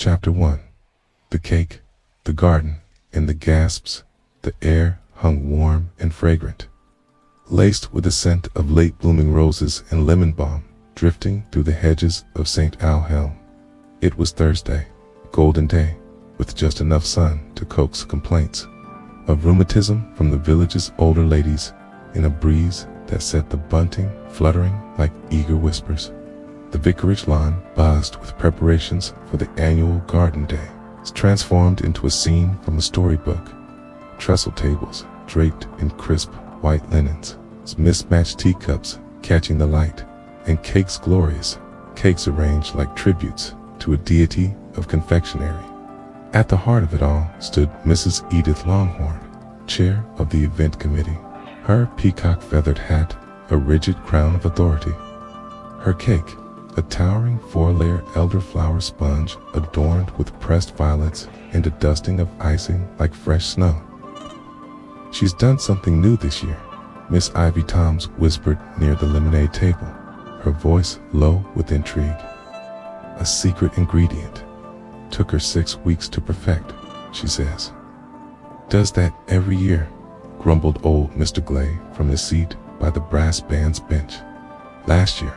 Chapter 1. The cake, the garden, and the gasps. The air hung warm and fragrant, laced with the scent of late-blooming roses and lemon balm, drifting through the hedges of St. Alhelm. It was Thursday, golden day, with just enough sun to coax complaints of rheumatism from the village's older ladies in a breeze that set the bunting fluttering like eager whispers. The vicarage lawn buzzed with preparations for the annual garden day, transformed into a scene from a storybook. Trestle tables draped in crisp white linens, mismatched teacups catching the light, and cakes glorious, cakes arranged like tributes to a deity of confectionery. At the heart of it all stood Mrs. Edith Longhorn, chair of the event committee, her peacock-feathered hat a rigid crown of authority. Her cake, a towering 4-layer elderflower sponge adorned with pressed violets and a dusting of icing like fresh snow. "She's done something new this year," Miss Ivy Toms whispered near the lemonade table, her voice low with intrigue. "A secret ingredient. Took her 6 weeks to perfect, she says." "Does that every year," grumbled old Mr. Glay from his seat by the brass band's bench. "Last year,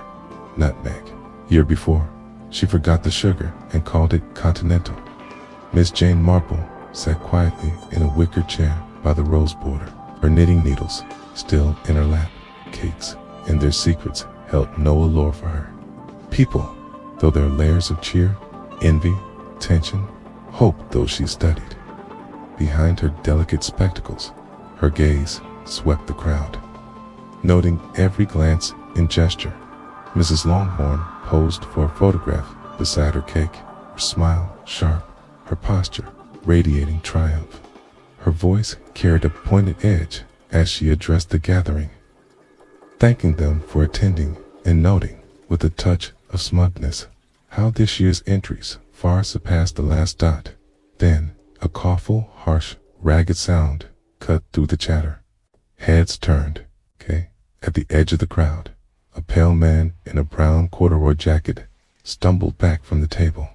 nutmeg. Year before, she forgot the sugar and called it continental." Miss Jane Marple sat quietly in a wicker chair by the rose border, her knitting needles still in her lap. Cakes and their secrets held no allure for her. People, though their layers of cheer, envy, tension, hope, though she studied. Behind her delicate spectacles, her gaze swept the crowd, noting every glance and gesture. Mrs. Longhorn posed for a photograph beside her cake, her smile sharp, her posture radiating triumph. Her voice carried a pointed edge as she addressed the gathering, thanking them for attending and noting, with a touch of smugness, how this year's entries far surpassed the last dot. Then, a awful, harsh, ragged sound cut through the chatter. Heads turned, at the edge of the crowd. A pale man in a brown corduroy jacket stumbled back from the table.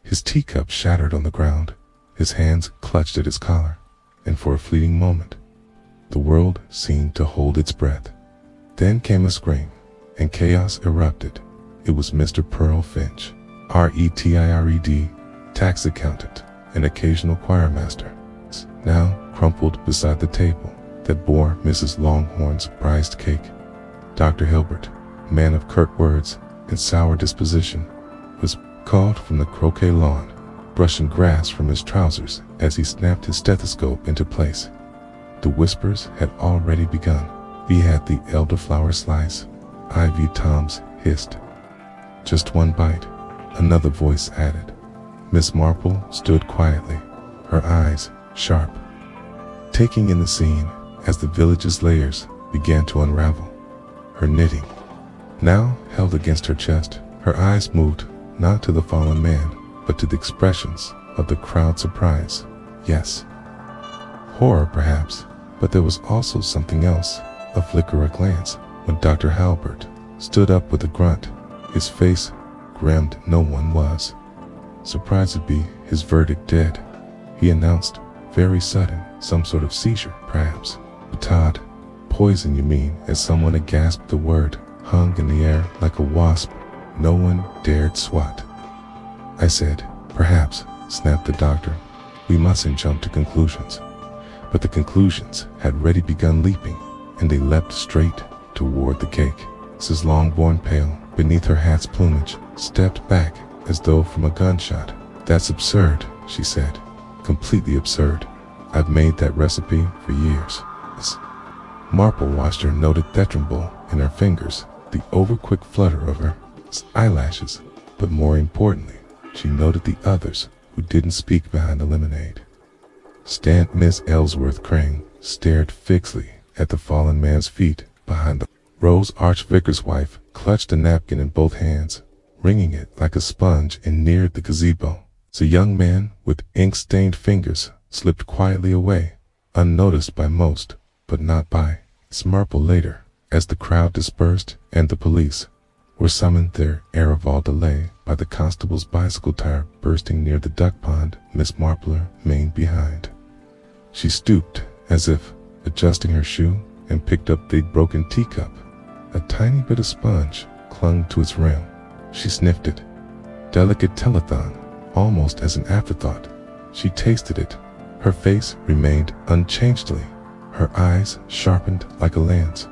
His teacup shattered on the ground, his hands clutched at his collar, and for a fleeting moment, the world seemed to hold its breath. Then came a scream, and chaos erupted. It was Mr. Pearl Finch, retired, tax accountant, and occasional choir master, now crumpled beside the table that bore Mrs. Longhorn's prized cake. Dr. Hilbert, man of curt words and sour disposition, was called from the croquet lawn, brushing grass from his trousers as he snapped his stethoscope into place. The whispers had already begun. "He had the elderflower slice," Ivy Toms hissed. "Just one bite," another voice added. Miss Marple stood quietly, her eyes sharp, taking in the scene as the village's layers began to unravel. Her knitting, now held against her chest, her eyes moved not to the fallen man, but to the expressions of the crowd's surprise. Yes, horror perhaps, but there was also something else, a flicker of glance, when Dr. Halbert stood up with a grunt, his face grim. No one was surprised to be his verdict dead. He announced, very sudden, some sort of seizure, perhaps. "Todd, poison you mean," as someone had gasped the word, hung in the air like a wasp no one dared swat. "I said, perhaps," snapped the doctor. "We mustn't jump to conclusions." But the conclusions had already begun leaping, and they leapt straight toward the cake. Mrs. Longbourn, pale beneath her hat's plumage, stepped back as though from a gunshot. "That's absurd," she said. "Completely absurd. I've made that recipe for years." Marple watched her noted thimble in her fingers, the over-quick flutter of her eyelashes, but more importantly, she noted the others who didn't speak behind the lemonade. Miss Ellsworth Crane stared fixedly at the fallen man's feet behind the Rose Archvicar's wife clutched a napkin in both hands, wringing it like a sponge, and neared the gazebo. The young man with ink-stained fingers slipped quietly away, unnoticed by most, but not by Miss Marple later, as the crowd dispersed and the police, were summoned their Araval delay by the constable's bicycle tire bursting near the duck pond Miss Marple remained behind. She stooped as if adjusting her shoe and picked up the broken teacup. A tiny bit of sponge clung to its rim. She sniffed it. Delicate telethon, almost as an afterthought. She tasted it. Her face remained unchangedly, her eyes sharpened like a lance.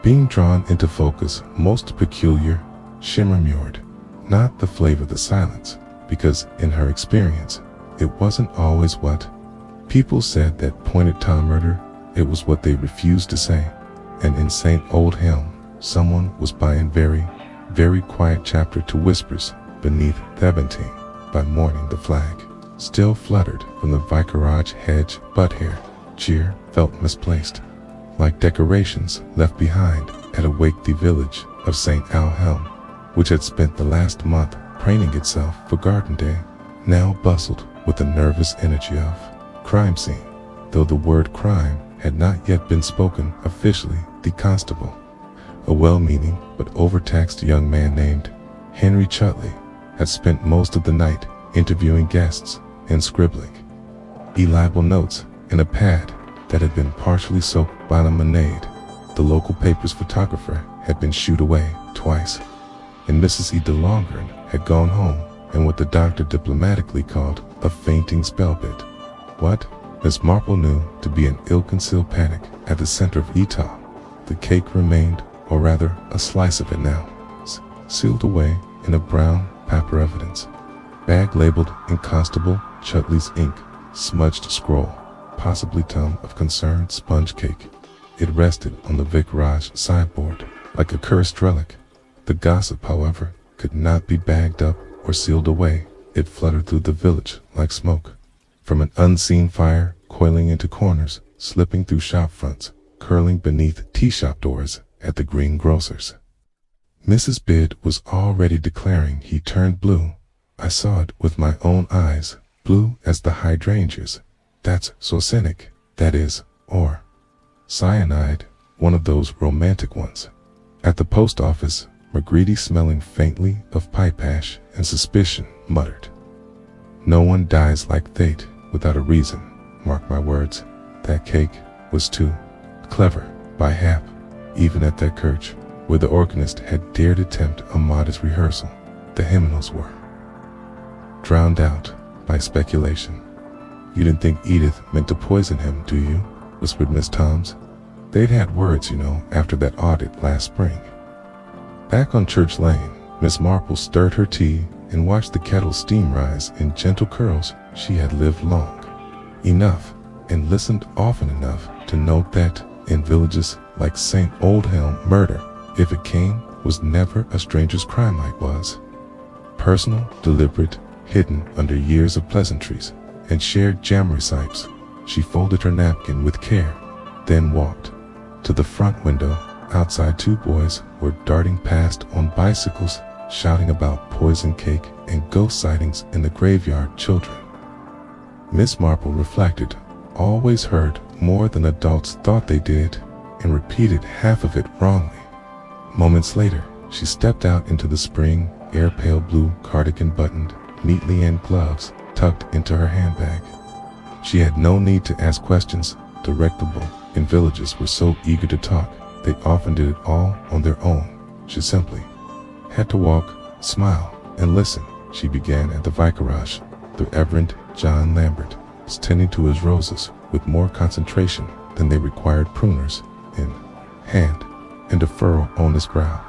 Being drawn into focus, most peculiar, shimmer mirrored, not the flavor of the silence, because in her experience, it wasn't always what people said that pointed Tom murder, it was what they refused to say. And in St. Oldhelm, someone was buying very, very quiet chapter to whispers beneath Thebentine by morning the flag still fluttered from the vicarage hedge, but here, cheer felt misplaced, like decorations left behind at a wakety village of St. Oldhelm, which had spent the last month preening itself for Garden Day, now bustled with the nervous energy of crime scene, though the word crime had not yet been spoken officially. The constable, a well-meaning but overtaxed young man named Henry Chutley, had spent most of the night interviewing guests and scribbling illegible notes in a pad that had been partially soaked by lemonade. The local paper's photographer had been shooed away twice, and Mrs. E. de Longren had gone home in what the doctor diplomatically called a fainting spell bit. What Miss Marple knew to be an ill-concealed panic at the center of Etah. The cake remained, or rather a slice of it now, sealed away in a brown paper evidence bag labeled in Constable Chutley's ink, smudged scroll, possibly tome of concerned sponge cake. It rested on the vicarage sideboard like a cursed relic. The gossip, however, could not be bagged up or sealed away. It fluttered through the village like smoke from an unseen fire, coiling into corners, slipping through shop fronts, curling beneath tea-shop doors at the greengrocer's. Mrs. Bid was already declaring he turned blue. I saw it with my own eyes, blue as the hydrangeas. That's succinic, that is, or cyanide, one of those romantic ones. At the post office, McGreedy, smelling faintly of pipe ash and suspicion, muttered, "No one dies like Fate without a reason, mark my words. That cake was too clever, by half, even at that church, where the organist had dared attempt a modest rehearsal. The hymnals were drowned out by speculation." "You didn't think Edith meant to poison him, do you?" whispered Miss Toms. "They'd had words, you know, after that audit last spring." Back on Church Lane, Miss Marple stirred her tea and watched the kettle steam rise in gentle curls. She had lived long enough and listened often enough to note that in villages like St. Oldhelm, murder, if it came, was never a stranger's crime like was. Personal, deliberate, hidden under years of pleasantries and shared jam recipes. She folded her napkin with care, then walked to the front window. Outside, two boys were darting past on bicycles, shouting about poison cake and ghost sightings in the graveyard. Children, Miss Marple reflected, always heard more than adults thought they did, and repeated half of it wrongly. Moments later, she stepped out into the spring air, pale blue cardigan buttoned neatly and gloves tucked into her handbag. She had no need to ask questions. Directable in villages were so eager to talk, they often did it all on their own. She simply had to walk, smile, and listen. She began at the vicarage. The Reverend John Lambert was tending to his roses with more concentration than they required, pruners in hand and a furrow on his brow.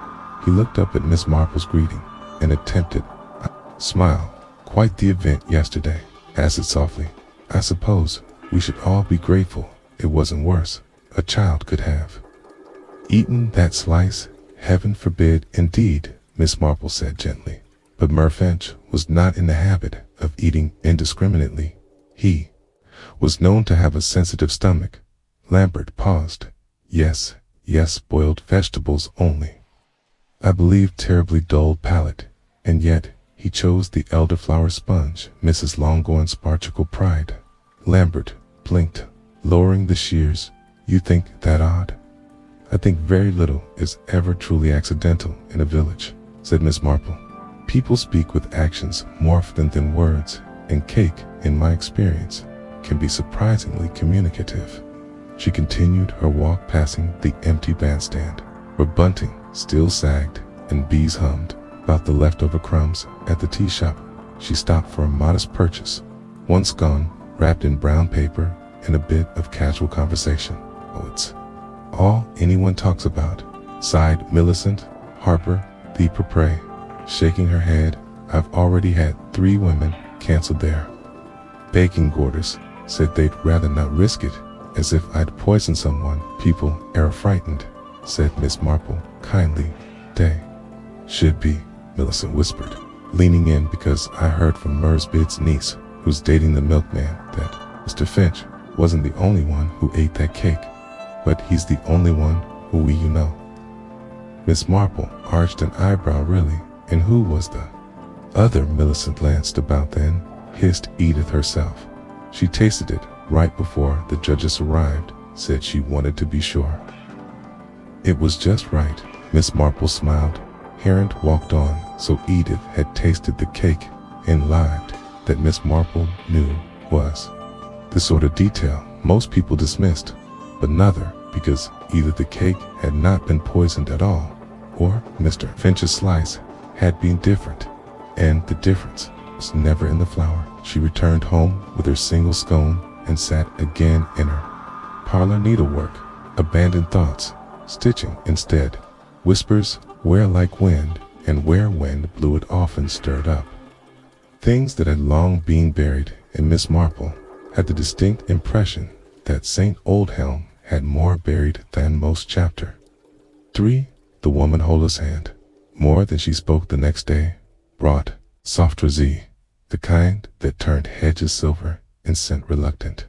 He looked up at Miss Marple's greeting and attempted a smile. "Quite the event yesterday," asked softly. "I suppose we should all be grateful it wasn't worse. A child could have eaten that slice. Heaven forbid, indeed," Miss Marple said gently. But Murfinch was not in the habit of eating indiscriminately. He was known to have a sensitive stomach. Lambert paused. Yes, boiled vegetables only. I believe terribly dull palate, and yet he chose the elderflower sponge. Mrs. Longbourn's sparkle pride. Lambert blinked, lowering the shears. "You think that odd?" "I think very little is ever truly accidental in a village," said Miss Marple. "People speak with actions more often than words, and cake, in my experience, can be surprisingly communicative." She continued her walk passing the empty bandstand, where bunting still sagged and bees hummed about the leftover crumbs at the tea shop. She stopped for a modest purchase, one scone wrapped in brown paper and a bit of casual conversation. "Oh, it's all anyone talks about," sighed Millicent Harper, the propre, shaking her head. "I've already had 3 women canceled there. Baking Gorders said they'd rather not risk it, as if I'd poisoned someone. People are frightened," said Miss Marple kindly. "They should be," Millicent whispered, leaning in, "because I heard from Merce Bid's niece, who's dating the milkman, that Mr. Finch wasn't the only one who ate that cake, but he's the only one who you know." Miss Marple arched an eyebrow. "Really? And who was the other?" Millicent glanced about, then hissed Edith herself. "She tasted it right before the judges arrived, said she wanted to be sure." "It was just right," Miss Marple smiled. Harriet walked on, so Edith had tasted the cake and lied. That Miss Marple knew was the sort of detail most people dismissed, but neither, because either the cake had not been poisoned at all, or Mr. Finch's slice had been different, and the difference was never in the flour. She returned home with her single scone and sat again in her parlor needlework, abandoned thoughts, stitching instead. Whispers were like wind, and where wind blew it often stirred up things that had long been buried, and Miss Marple had the distinct impression that St. Oldhelm had more buried than most. Chapter 3. The woman Hola's hand, more than she spoke the next day, brought softrazine, the kind that turned hedges silver and sent reluctant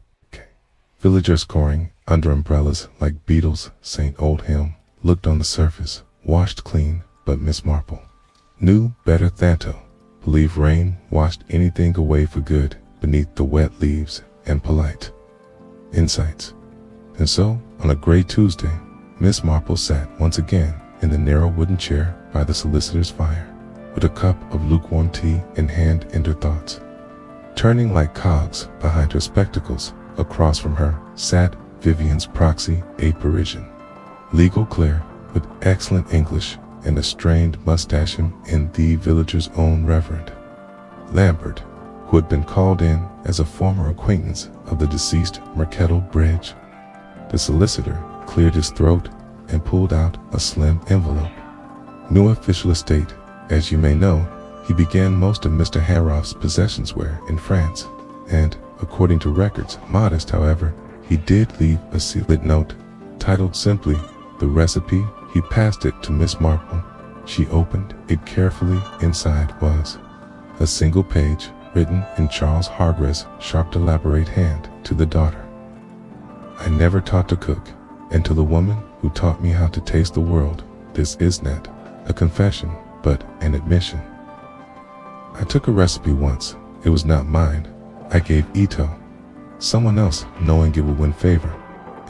villagers coring under umbrellas like beetles. St. Oldhelm looked on the surface washed clean, but Miss Marple knew better than to believe rain washed anything away for good beneath the wet leaves and polite insights. And so, on a gray Tuesday, Miss Marple sat once again in the narrow wooden chair by the solicitor's fire, with a cup of lukewarm tea in hand and her thoughts turning like cogs behind her spectacles. Across from her sat Vivian's proxy, a Parisian legal clerk with excellent English and a strained mustache, and the villager's own Reverend Lambert, who had been called in as a former acquaintance of the deceased Mercattle Bridge. The solicitor cleared his throat and pulled out a slim envelope. "New official estate. As you may know, he began most of Mr. Harroff's possessions were in France, and, according to records, modest, however, he did leave a sealed note, titled simply, 'The Recipe.'" He passed it to Miss Marple. She opened it carefully. Inside was a single page, written in Charles Hargrave's sharp, elaborate hand, to the daughter. "I never taught to cook, and to the woman who taught me how to taste the world, this is not a confession, but an admission. I took a recipe once. It was not mine. I gave Ito, someone else, knowing it would win favor.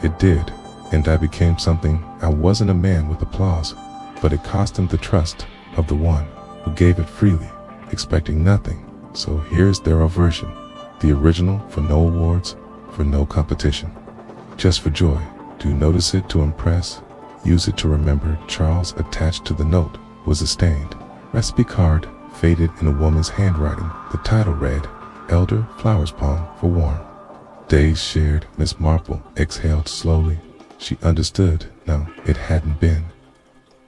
It did, and I became something. I wasn't a man with applause, but it cost him the trust of the one who gave it freely, expecting nothing. So here's their version, the original, for no awards, for no competition, just for joy. Do notice it to impress, use it to remember." Charles attached to the note was a stained recipe card, faded in a woman's handwriting. The title read, "Elder Flowers Palm for Warm Days Shared." Miss Marple exhaled slowly. She understood. No, it hadn't been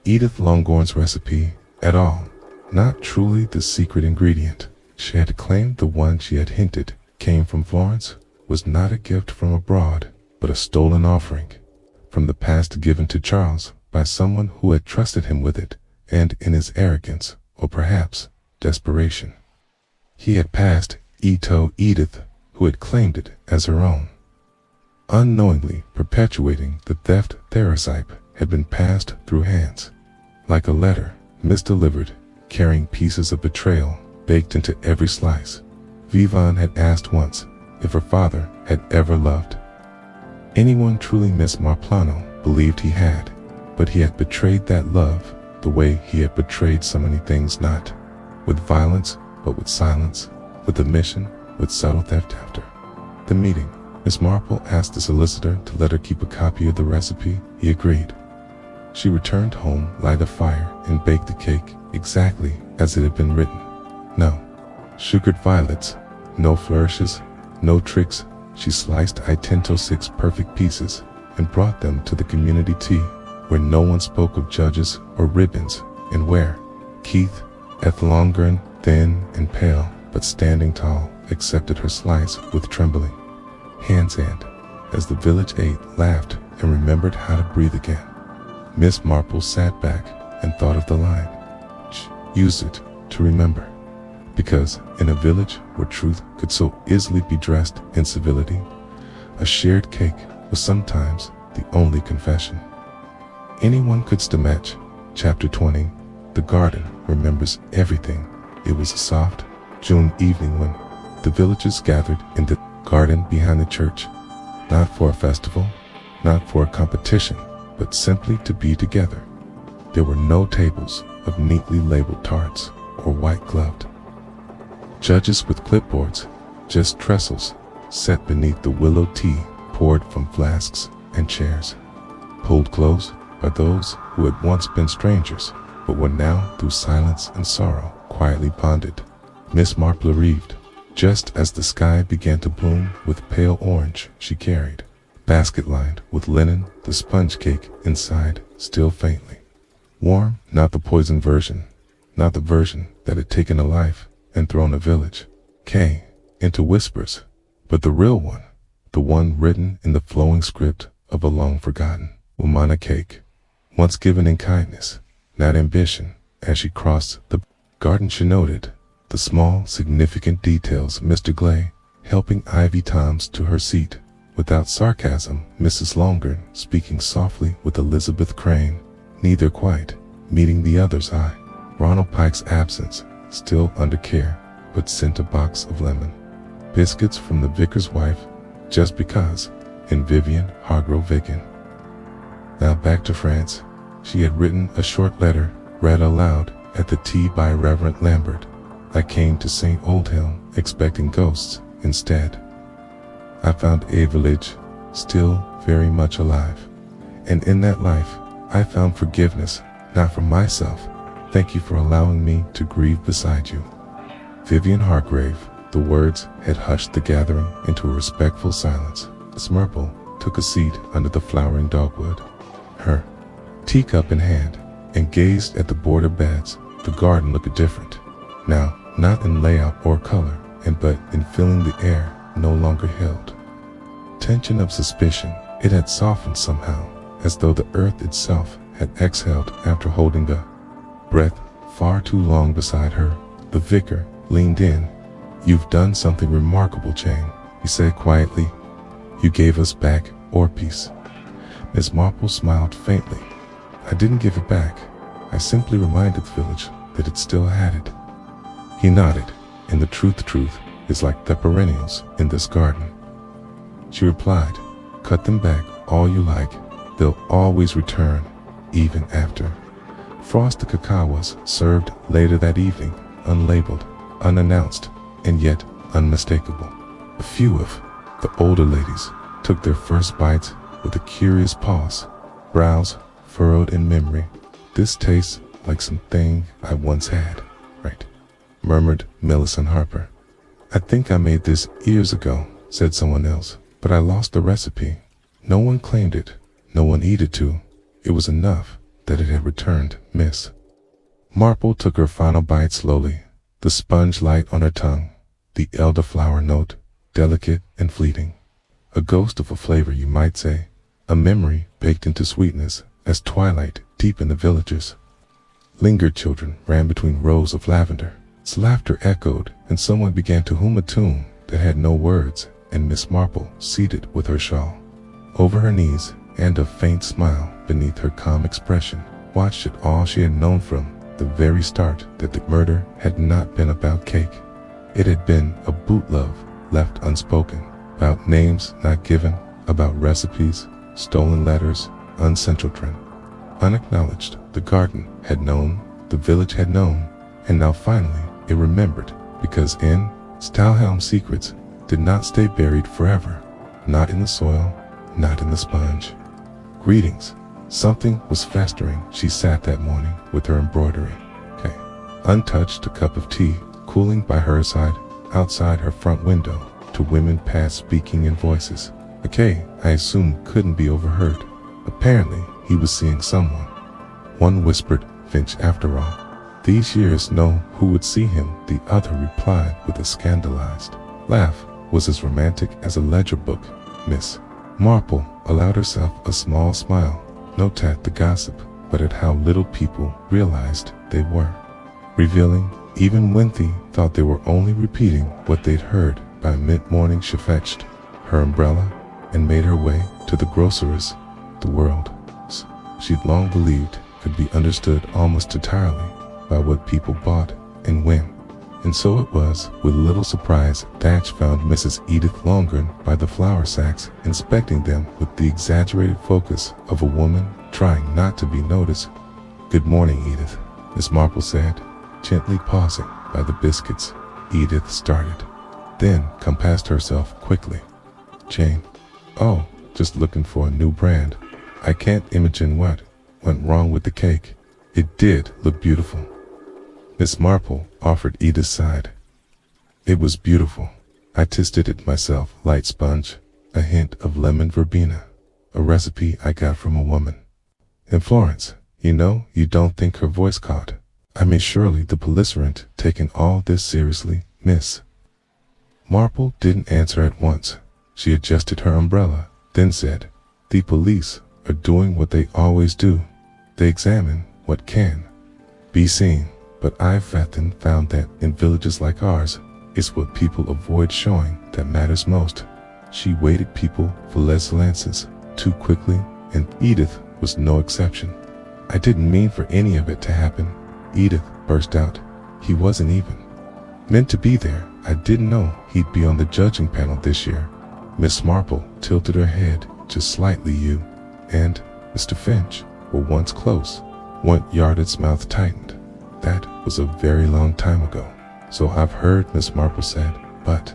Edith Longbourn's recipe at all. Not truly the secret ingredient. She had claimed the one she had hinted came from Florence was not a gift from abroad, but a stolen offering from the past, given to Charles by someone who had trusted him with it, and in his arrogance, or perhaps desperation, he had passed it to Edith, who had claimed it as her own. Unknowingly perpetuating the theft, Therasype had been passed through hands like a letter, misdelivered, carrying pieces of betrayal baked into every slice. Vivon had asked once if her father had ever loved anyone truly. Miss Marplano believed he had, but he had betrayed that love the way he had betrayed so many things, not with violence, but with silence, with omission, with subtle theft. After the meeting, Miss Marple asked the solicitor to let her keep a copy of the recipe. He agreed. She returned home, lighted a fire, and baked the cake exactly as it had been written. No sugared violets, no flourishes, no tricks. She sliced I 10-6 perfect pieces and brought them to the community tea, where no one spoke of judges or ribbons, and where Keith, Ethelongren, thin and pale, but standing tall, accepted her slice with trembling hands and, as the village ate, laughed and remembered how to breathe again. Miss Marple sat back and thought of the line. She used it to remember, because in a village where truth could so easily be dressed in civility, a shared cake was sometimes the only confession anyone could match. Chapter 20. The garden remembers everything. It was a soft June evening when the villagers gathered in the garden behind the church, not for a festival, not for a competition, but simply to be together. There were no tables of neatly labeled tarts or white-gloved judges with clipboards, just trestles set beneath the willow tea poured from flasks and chairs, pulled close by those who had once been strangers, but were now, through silence and sorrow, quietly bonded. Miss Marple arrived just as the sky began to bloom with pale orange. She carried basket lined with linen, the sponge cake inside still faintly warm, not the poison version, not the version that had taken a life and thrown a village into whispers, but the real one, the one written in the flowing script of a long-forgotten Womana cake, once given in kindness, not ambition. As she crossed the garden, she noted the small, significant details. Mr. Glay helping Ivy Toms to her seat, without sarcasm, Mrs. Longren speaking softly with Elizabeth Crane, neither quite meeting the other's eye. Ronald Pike's absence, still under care, but sent a box of lemon biscuits from the vicar's wife, just because, and Vivian Hargrove Vigan. Now back to France. She had written a short letter, read aloud at the tea by Reverend Lambert. I came to St. Oldhelm expecting ghosts. Instead, I found a village still very much alive. And in that life, I found forgiveness, not for myself. Thank you for allowing me to grieve beside you. Vivian Hargrave. The words had hushed the gathering into a respectful silence. Miss Marple took a seat under the flowering dogwood, her teacup in hand, and gazed at the border beds. The garden looked different now, not in layout or color, but in feeling. The air no longer held tension of suspicion. It had softened somehow, as though the earth itself had exhaled after holding the breath far too long beside her. The vicar leaned in. You've done something remarkable, Jane, he said quietly. You gave us back our peace. Miss Marple smiled faintly. I didn't give it back. I simply reminded the village that it still had it. He nodded. And the truth is like the perennials in this garden. She replied, cut them back all you like. They'll always return, even after. Frosted cacao was served later that evening, unlabeled, unannounced, and yet unmistakable. A few of the older ladies took their first bites with a curious pause, brows furrowed in memory. This tastes like something I once had, right? Murmured Millicent Harper. I think I made this years ago, said someone else, but I lost the recipe. No one claimed it, no one needed to. It was enough that it had returned. Miss Marple took her final bite slowly, the sponge light on her tongue, the elderflower note, delicate and fleeting. A ghost of a flavor, you might say, a memory baked into sweetness, as twilight deepened. The villagers lingered. Children ran between rows of lavender. Its laughter echoed, and someone began to hum a tune that had no words, and Miss Marple, seated with her shawl over her knees and a faint smile beneath her calm expression, watched it all. She had known from the very start that the murder had not been about cake. It had been a boot love left unspoken, about names not given, about recipes, stolen letters, unsent children, unacknowledged. The The garden had known, the village had known, and now finally it remembered, because in Stalhelm secrets did not stay buried forever, not in the soil, not in the sponge. Greetings. Something was festering. She sat that morning with her embroidery, untouched, a cup of tea cooling by her side, outside her front window. Two women passed speaking in voices. I assumed couldn't be overheard. Apparently, he was seeing someone. One whispered, Finch after all. These years know who would see him, the other replied with a scandalized laugh. Was as romantic as a ledger book. Miss Marple allowed herself a small smile, not at the gossip, but at how little people realized they were revealing. Even Winthy thought they were only repeating what they'd heard. By mid-morning she fetched her umbrella and made her way to the grocer's. The world she'd long believed could be understood almost entirely by what people bought and when. And so it was with little surprise that she found Mrs. Edith Longren by the flour sacks, inspecting them with the exaggerated focus of a woman trying not to be noticed. Good morning, Edith, Miss Marple said, gently pausing by the biscuits. Edith started, then compassed herself quickly. Jane. Oh, just looking for a new brand. I can't imagine what went wrong with the cake. It did look beautiful. Miss Marple offered Edith's side. It was beautiful. I tasted it myself. Light sponge, a hint of lemon verbena, a recipe I got from a woman in Florence. You don't think her voice caught. I mean, surely the police aren't taking all this seriously, Miss. Marple didn't answer at once. She adjusted her umbrella, then said, The police are doing what they always do. They examine what can be seen. But I've often found that in villages like ours, it's what people avoid showing that matters most. She weighted people for less lances too quickly, and Edith was no exception. I didn't mean for any of it to happen, Edith burst out. He wasn't even meant to be there. I didn't know he'd be on the judging panel this year. Miss Marple tilted her head just slightly. You and Mr. Finch were once close. Yarded's mouth tightened. That was a very long time ago. So I've heard, Miss Marple said, but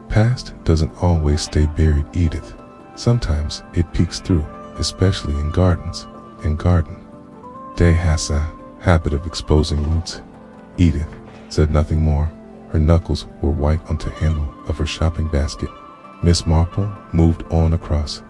past doesn't always stay buried, Edith. Sometimes it peeks through, especially in gardens. And garden day has a habit of exposing roots. Edith said nothing more. Her knuckles were white on the handle of her shopping basket. Miss Marple moved on across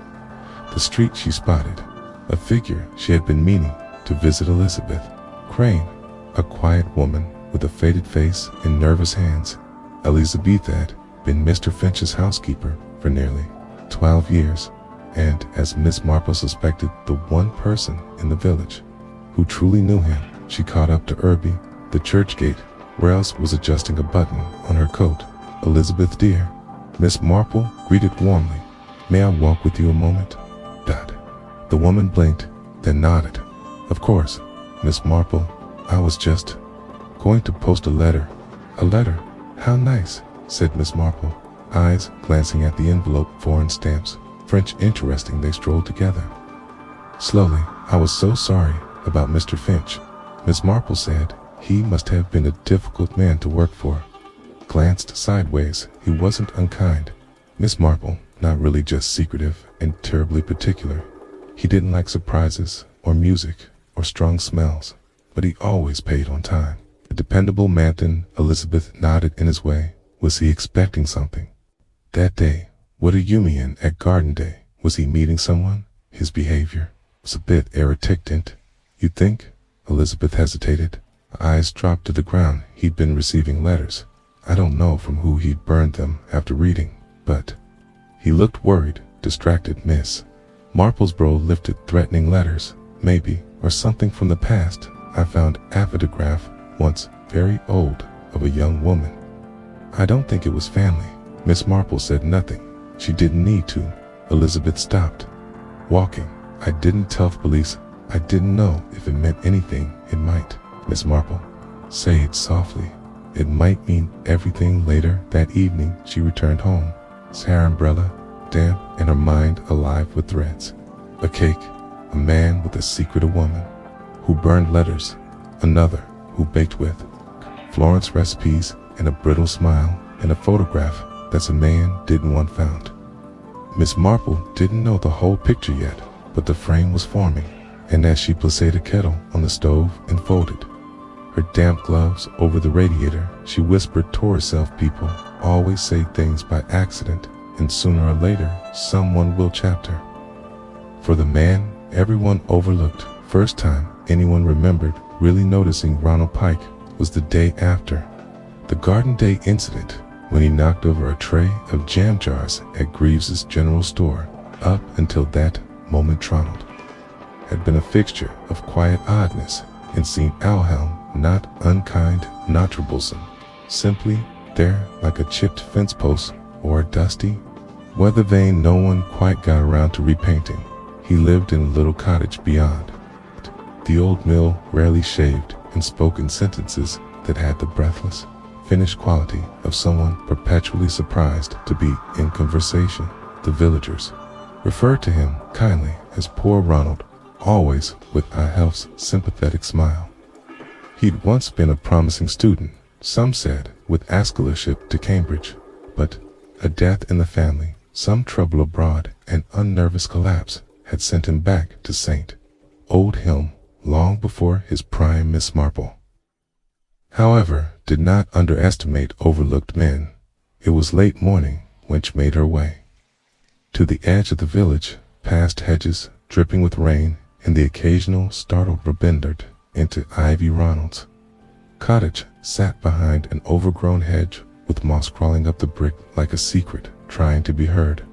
the street. She spotted a figure she had been meaning to visit, Elizabeth Crane, a quiet woman with a faded face and nervous hands. Elizabeth had been Mr. Finch's housekeeper for nearly 12 years, and as Miss Marple suspected, the one person in the village who truly knew him. She caught up to Irby, the church gate, where else was adjusting a button on her coat. Elizabeth, dear, Miss Marple greeted warmly. May I walk with you a moment? The woman blinked, then nodded. Of course, Miss Marple. I was just going to post a letter. A letter? How nice, said Miss Marple, eyes glancing at the envelope. Foreign stamps. French. Interesting. They strolled together. Slowly. I was so sorry about Mr. Finch, Miss Marple said. He must have been a difficult man to work for. Glanced sideways. He wasn't unkind, Miss Marple, not really, just secretive and terribly particular. He didn't like surprises or music or strong smells, but he always paid on time. A dependable man. Then Elizabeth nodded in his way. Was he expecting something that day? What are you mean at garden day? Was he meeting someone? His behavior was a bit irritant. You think? Elizabeth hesitated. Her eyes dropped to the ground. He'd been receiving letters. I don't know from who he'd burned them after reading, but he looked worried, distracted. Miss Marple's brow lifted. Threatening letters, maybe, or something from the past. I found a photograph once, very old, of a young woman. I don't think it was family. Miss Marple said nothing. She didn't need to. Elizabeth stopped walking. I didn't tell the police. I didn't know if it meant anything. It might. Miss Marple, say it softly. It might mean everything. Later that evening, she returned home, her umbrella damp and her mind alive with threads. A cake, a man with a secret, a woman who burned letters, another who baked with Florence recipes and a brittle smile, and a photograph that's a man didn't want found. Miss Marple didn't know the whole picture yet, but the frame was forming, and as she placed a kettle on the stove and folded her damp gloves over the radiator, she whispered to herself, people always say things by accident, and sooner or later someone will chapter. For the man everyone overlooked, first time anyone remembered really noticing Ronald Pike was the day after the Garden Day incident, when he knocked over a tray of jam jars at Greaves's general store. Up until that moment, Ronald had been a fixture of quiet oddness in St. Alhelm, not unkind, not troublesome, simply there like a chipped fence post or a dusty weather vane no one quite got around to repainting. He lived in a little cottage beyond the old mill, rarely shaved, and spoke in sentences that had the breathless, finished quality of someone perpetually surprised to be in conversation. The villagers referred to him kindly as poor Ronald, always with a Helf's sympathetic smile. He'd once been a promising student, some said, with a scholarship to Cambridge, but a death in the family, some trouble abroad, and unnervous collapse had sent him back to St. Oldhelm long before his prime. Miss Marple, however, did not underestimate overlooked men. It was late morning when she made her way to the edge of the village, past hedges dripping with rain and the occasional startled rhododendron, into Ivy. Ronald's cottage sat behind an overgrown hedge with moss crawling up the brick like a secret trying to be heard.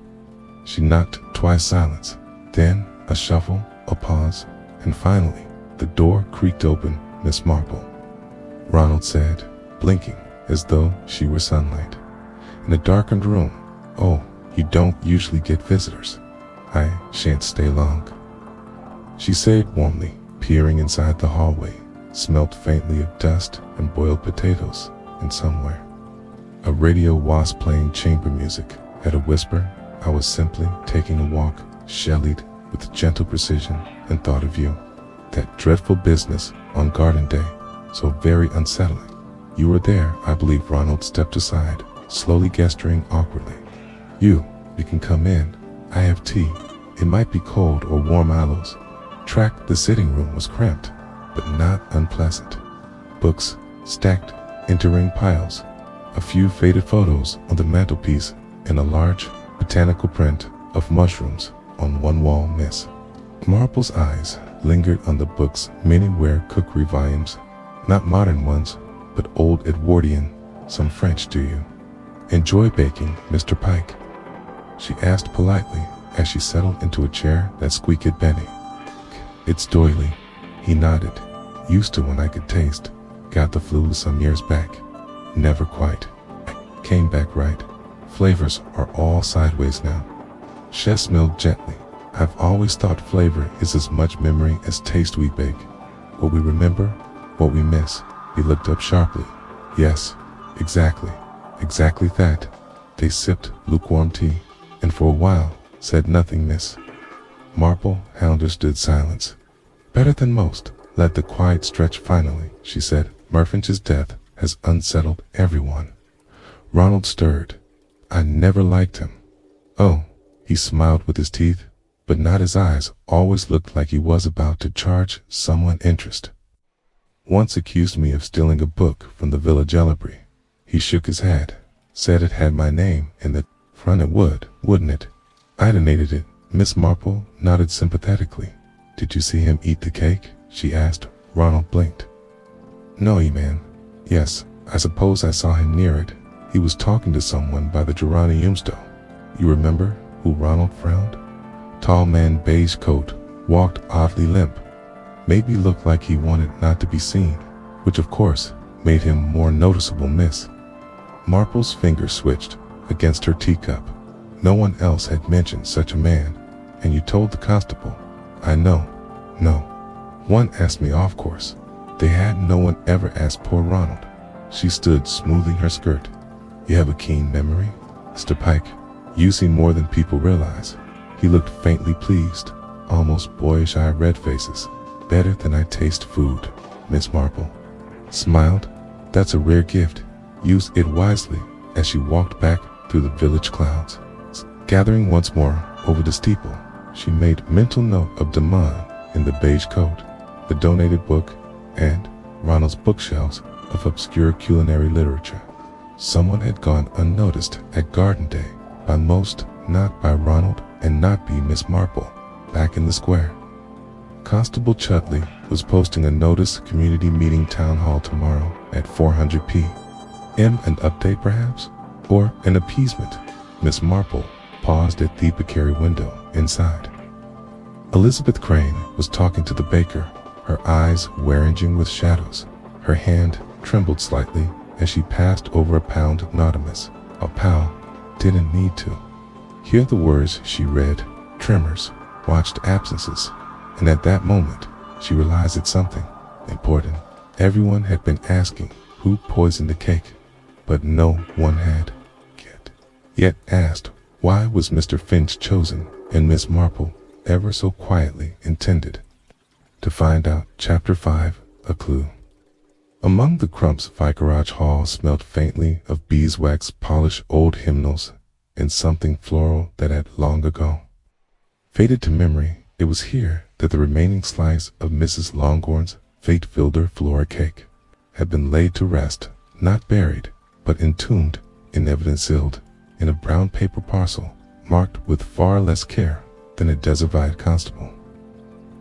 She knocked twice, silence, then a shuffle, a pause, and finally the door creaked open. Miss Marple, Ronald said, blinking as though she were sunlight. In a darkened room. Oh, you don't usually get visitors. I shan't stay long, she said warmly, peering inside the hallway. Smelt faintly of dust and boiled potatoes, and somewhere a radio was playing chamber music. At a whisper, I was simply taking a walk, Shelleyed with gentle precision, and thought of you. That dreadful business on Garden Day, so very unsettling. You were there, I believe. Ronald stepped aside, slowly gesturing awkwardly. You can come in. I have tea. It might be cold or warm aloes. The sitting room was cramped, but not unpleasant. Books stacked into ring piles, a few faded photos on the mantelpiece, and a large botanical print of mushrooms on one wall. Miss Marple's eyes lingered on the books, many were cookery volumes, not modern ones, but old Edwardian, some French. Do you enjoy baking, Mr. Pike? She asked politely as she settled into a chair that squeaked. Benny. It's doily. He nodded. Used to when I could taste. Got the flu some years back. Never quite. Came back right. Flavors are all sideways now. She smiled gently. I've always thought flavor is as much memory as taste. We bake what we remember, what we miss. He looked up sharply. Yes, exactly that. They sipped lukewarm tea, and for a while said nothing. Miss Marple understood silence better than most. Let the quiet stretch. Finally, she said, Murfinch's death has unsettled everyone. Ronald stirred. I never liked him. Oh, he smiled with his teeth, but not his eyes. Always looked like he was about to charge someone interest. Once accused me of stealing a book from the village library. He shook his head, said it had my name in the front. It would, wouldn't it? I donated it. Miss Marple nodded sympathetically. Did you see him eat the cake? She asked. Ronald blinked. No, man. Yes, I suppose I saw him near it. He was talking to someone by the geraniumstone. You remember who? Ronald frowned. Tall man, beige coat, walked oddly limp. Maybe looked like he wanted not to be seen, which of course made him more noticeable. Miss Marple's fingers switched against her teacup. No one else had mentioned such a man. And you told the constable? I know. No. One asked me off course. They had. No one ever asked poor Ronald. She stood, smoothing her skirt. You have a keen memory, Mr. Pike. You see more than people realize. He looked faintly pleased, almost boyish eye red faces. better than I taste food, Miss Marple smiled. That's a rare gift. Use it wisely. As she walked back through the village clouds, gathering once more over the steeple, she made mental note of Damon in the beige coat, the donated book, and Ronald's bookshelves of obscure culinary literature. Someone had gone unnoticed at Garden Day, by most, not by Ronald, and not be Miss Marple. Back in the square, Constable Chudley was posting a notice: community meeting town hall tomorrow at 400 p.m. An update perhaps? Or an appeasement? Miss Marple paused at the apiary window inside. Elizabeth Crane was talking to the baker, her eyes warringing with shadows. Her hand trembled slightly as she passed over a pound anonymous. A pal didn't need to hear the words she read. Tremors, watched absences, and at that moment she realized that something important. Everyone had been asking who poisoned the cake, but no one had yet asked why was Mr. Finch chosen, and Miss Marple ever so quietly intended to find out. Chapter 5, A Clue. Among the crumps, Vicarage Hall smelled faintly of beeswax, polished old hymnals, and something floral that had long ago faded to memory. It was here that the remaining slice of Mrs. Longhorn's fate-filled Flora cake had been laid to rest, not buried, but entombed in evidence, sealed in a brown paper parcel, marked with far less care than a deserted constable.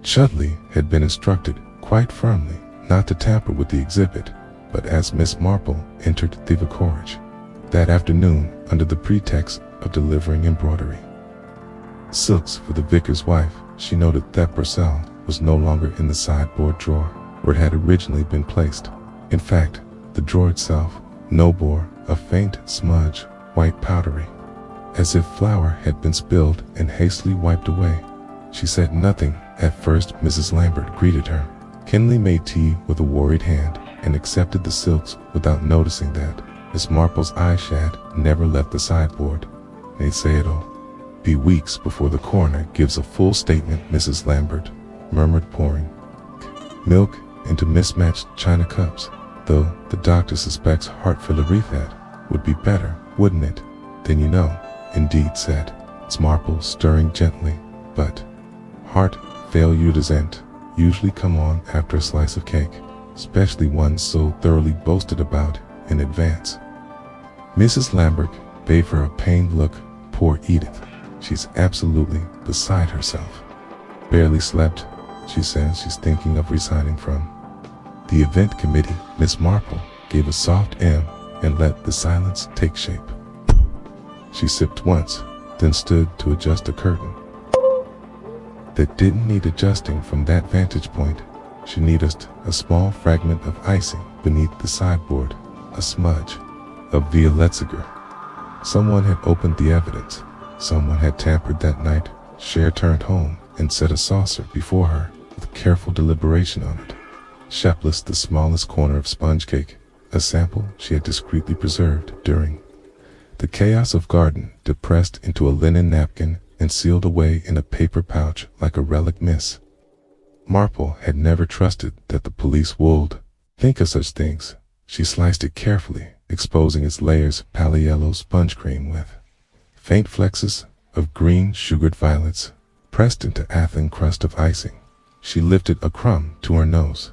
Chudley had been instructed quite firmly not to tamper with the exhibit, but as Miss Marple entered the vicarage that afternoon under the pretext of delivering embroidery silks for the vicar's wife, she noted that Purcell was no longer in the sideboard drawer where it had originally been placed. In fact, the drawer itself now bore a faint smudge, white powdery, as if flour had been spilled and hastily wiped away. She said nothing at first. Mrs. Lambert greeted her, kindly made tea with a worried hand, and accepted the silks without noticing that Miss Marple's eyeshad never left the sideboard. They say it'll be weeks before the coroner gives a full statement, Mrs. Lambert murmured, pouring milk into mismatched china cups. Though the doctor suspects heart failure, that would be better, wouldn't it? Then you know, indeed, said Miss Marple, stirring gently, but heart failure doesn't usually come on after a slice of cake, especially one so thoroughly boasted about in advance. Mrs. Lambert gave her a pained look. Poor Edith, she's absolutely beside herself. Barely slept, she says she's thinking of resigning from the event committee. Miss Marple gave a soft M and let the silence take shape. She sipped once, then stood to adjust a curtain that didn't need adjusting from that vantage point. She noticed a small fragment of icing beneath the sideboard, a smudge of Violetziger. Someone had opened the evidence. Someone had tampered that night. Cher turned home and set a saucer before her with careful deliberation on it. Shapeless, the smallest corner of sponge cake, a sample she had discreetly preserved during the chaos of garden, depressed into a linen napkin and sealed away in a paper pouch like a relic. Miss Marple had never trusted that the police would think of such things. She sliced it carefully, exposing its layers of pale yellow sponge cream with faint flecks of green sugared violets pressed into a thin crust of icing. She lifted a crumb to her nose.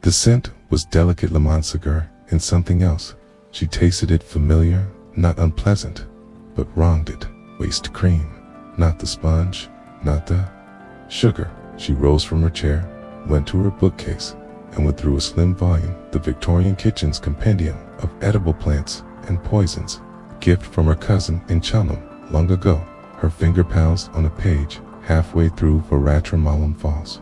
The scent was delicate lemon cigar and something else. She tasted it, familiar, not unpleasant, but wronged it. Waste cream, not the sponge, not the sugar. She rose from her chair, went to her bookcase, and went through a slim volume, The Victorian Kitchen's Compendium of Edible Plants and Poisons, a gift from her cousin in Cheltenham long ago. Her finger paused on a page halfway through Veratra Malum Falls.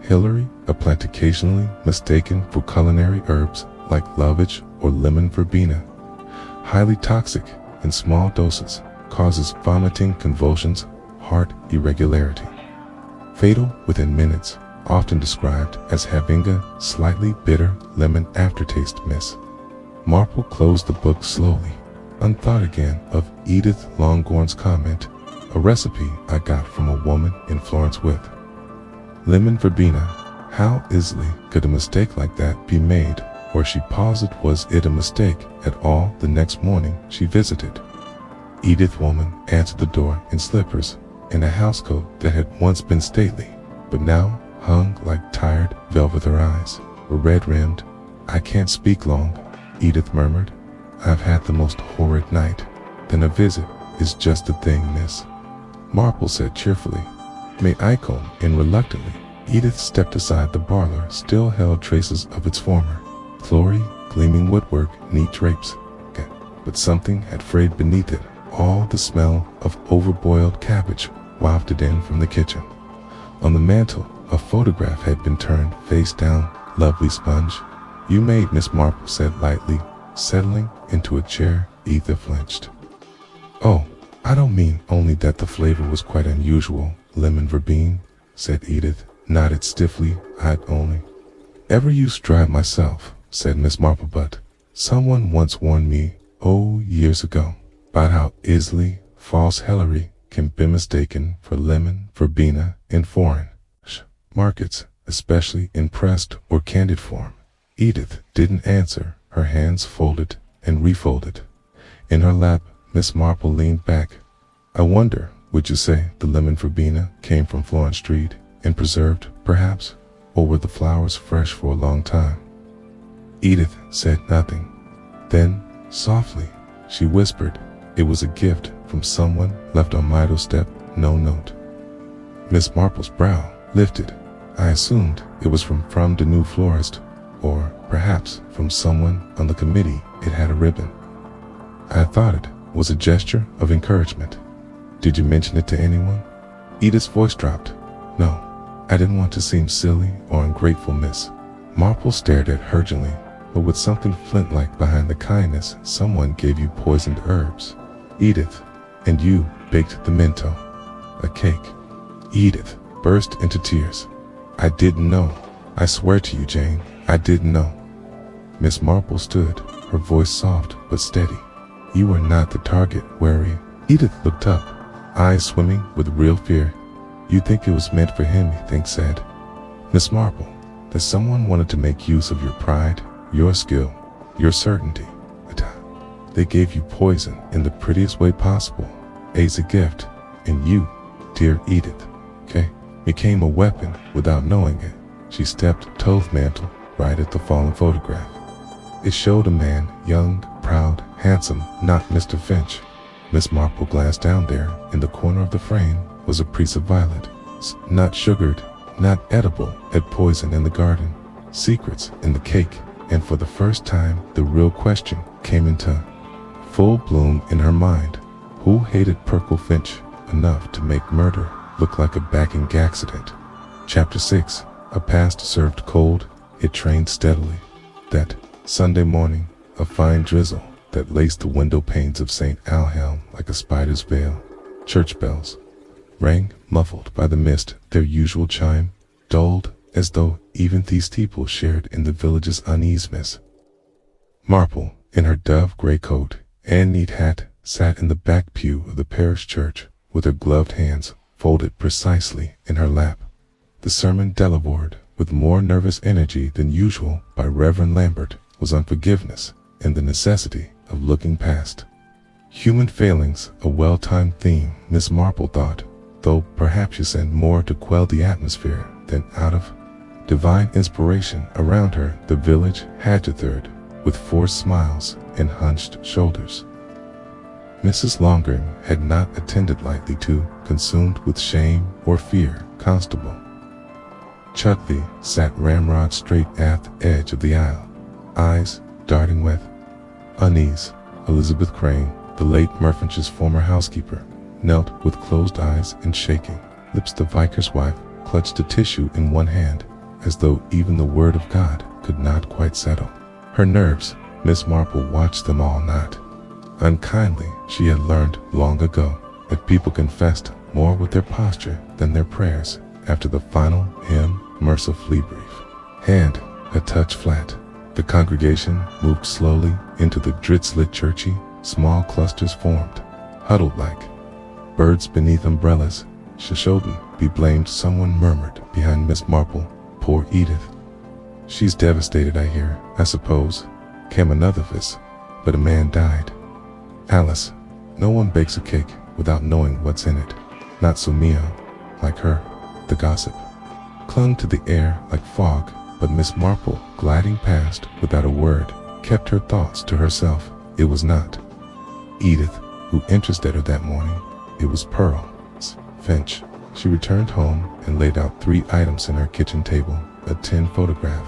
Hilary, a plant occasionally mistaken for culinary herbs like lovage or lemon verbena, highly toxic in small doses, causes vomiting, convulsions, heart irregularity, fatal within minutes, often described as having a slightly bitter lemon aftertaste. Miss Marple closed the book slowly, unthought again of Edith Longhorn's comment, a recipe I got from a woman in Florence with lemon verbena. How easily could a mistake like that be made? Or she paused, was it a mistake at all? The next morning she visited. Edith woman answered the door in slippers and a housecoat that had once been stately, but now hung like tired velvet. Her eyes were red-rimmed. "I can't speak long," Edith murmured. "I've had the most horrid night." "Then a visit is just the thing, Miss Marple said cheerfully. "May I come in?" Reluctantly, Edith stepped aside. The parlor still held traces of its former glory, gleaming woodwork, neat drapes, but something had frayed beneath it. All the smell of overboiled cabbage wafted in from the kitchen. On the mantel, a photograph had been turned face down. "Lovely sponge you made," Miss Marple said lightly, settling into a chair. Edith flinched. "Oh, I don't mean only that the flavor was quite unusual." "Lemon verbene," said Edith, nodded stiffly. "I'd only ever used dry myself," said Miss Marple, "but someone once warned me, years ago, about how easily false hellery can be mistaken for lemon verbena in foreign markets, especially in pressed or candied form." Edith didn't answer, her hands folded and refolded. In her lap, Miss Marple leaned back. "I wonder, would you say the lemon verbena came from Florence Street and preserved, perhaps? Or were the flowers fresh for a long time?" Edith said nothing. Then, softly, she whispered, "It was a gift from someone left on my doorstep, no note." Miss Marple's brow lifted. "I assumed it was from the new florist, or perhaps from someone on the committee. It had a ribbon. I thought it was a gesture of encouragement." "Did you mention it to anyone?" Edith's voice dropped. "No, I didn't want to seem silly or ungrateful, Miss." Marple stared at her urgently, but with something flint-like behind the kindness. "Someone gave you poisoned herbs, Edith, and you baked the minto. A cake." Edith burst into tears. "I didn't know. I swear to you, Jane, I didn't know." Miss Marple stood, her voice soft but steady. "You were not the target, were you?" Edith looked up, eyes swimming with real fear. "You think it was meant for him," Think said. "Miss Marple, that someone wanted to make use of your pride, your skill, your certainty. They gave you poison in the prettiest way possible, as a gift, and you, dear Edith, became a weapon without knowing it." She stepped to the mantel right at the fallen photograph. It showed a man, young, proud, handsome, not Mr. Finch. Miss Marple glanced down. There, in the corner of the frame, was a piece of violet, not sugared, not edible, had poison in the garden, secrets in the cake, and for the first time the real question came into full bloom in her mind. Who hated Perkle Finch enough to make murder look like a backing accident? Chapter 6. A past served cold. It trained steadily. That Sunday morning, a fine drizzle that laced the window panes of St. Alhelm like a spider's veil. Church bells rang, muffled by the mist, their usual chime, dulled as though even these steeples shared in the village's uneasiness. Marple, in her dove gray coat and neat hat, sat in the back pew of the parish church with her gloved hands folded precisely in her lap. The sermon delivered with more nervous energy than usual by Reverend Lambert was on forgiveness and the necessity of looking past human failings, a well-timed theme, Miss Marple thought, though perhaps she sent more to quell the atmosphere than out of divine inspiration. Around her the village had gathered with forced smiles and hunched shoulders. Mrs. Longring had not attended lightly too, consumed with shame or fear. Constable Chudley sat ramrod straight at the edge of the aisle, eyes darting with unease. Elizabeth Crane, the late Murfinch's former housekeeper, knelt with closed eyes and shaking lips. The vicar's wife clutched a tissue in one hand, as though even the word of God could not quite settle her nerves. Miss Marple watched them all. Not unkindly, she had learned long ago that people confessed more with their posture than their prayers. After the final hymn, mercifully brief, hand a touch flat, the congregation moved slowly into the drits-lit churchy. Small clusters formed, huddled like birds beneath umbrellas. "Shouldn't be blamed," someone murmured behind Miss Marple. Poor Edith. She's devastated, I hear. I suppose, came another voice, but a man died. Alice, no one bakes a cake without knowing what's in it. Not so Mia, like her. The gossip clung to the air like fog, but Miss Marple, gliding past without a word, kept her thoughts to herself. It was not Edith who interested her that morning. It was Pearl Finch. She returned home and laid out 3 items in her kitchen table: a tin photograph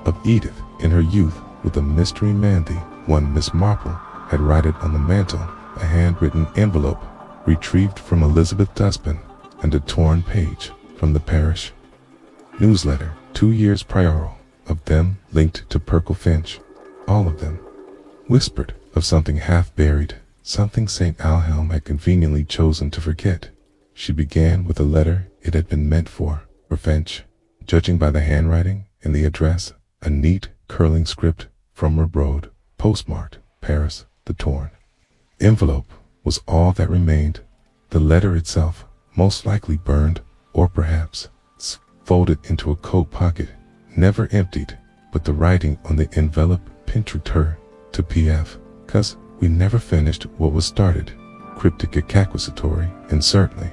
of Edith in her youth with a mystery man, the one Miss Marple had righted on the mantel, a handwritten envelope retrieved from Elizabeth Dustbin, and a torn page from the parish newsletter 2 years prior, of them linked to Perkle Finch. All of them whispered of something half buried, something St. Alhelm had conveniently chosen to forget. She began with a letter it had been meant for Finch, judging by the handwriting and the address, a neat, curling script from her Road, postmarked Paris. The torn envelope was all that remained. The letter itself, most likely burned, or perhaps folded into a coat pocket, never emptied, but the writing on the envelope pinched her to P.F. "'Cause we never finished what was started." Cryptic, accusatory, and certainly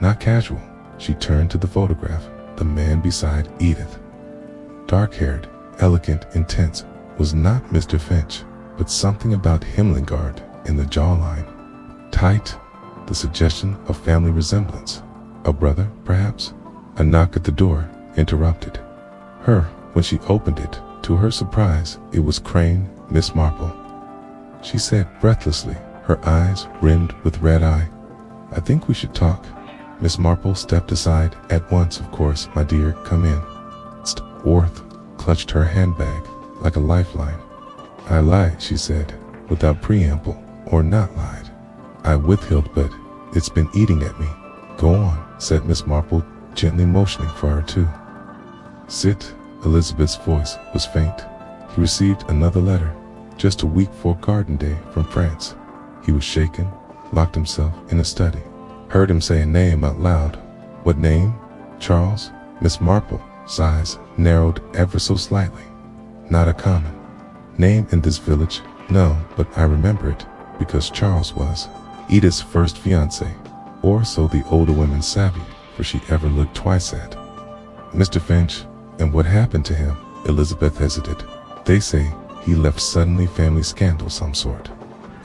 not casual. She turned to the photograph. The man beside Edith, dark-haired, elegant, intense, was not Mr. Finch, but something about Himmelgard in the jawline. Tight, the suggestion of family resemblance. A brother, perhaps? A knock at the door interrupted her. When she opened it, to her surprise, it was Crane, Miss Marple. She said breathlessly, her eyes rimmed with red eye, "I think we should talk." Miss Marple stepped aside. "At once, of course, my dear, come in." Worth clutched her handbag like a lifeline. "I lied," she said, without preamble, or not lied. "I withheld, but it's been eating at me." "Go on," said Miss Marple, gently motioning for her to sit. Elizabeth's voice was faint. He received another letter, just a week before Garden Day, from France. He was shaken, locked himself in a study. Heard him say a name out loud. "What name?" "Charles." Miss Marple's eyes narrowed ever so slightly. "Not a common name in this village." "No, but I remember it, because Charles was Edith's first fiancé, or so the older women savvy, for she ever looked twice at Mr. Finch. And what happened to him?" Elizabeth hesitated. "They say he left suddenly, family scandal, some sort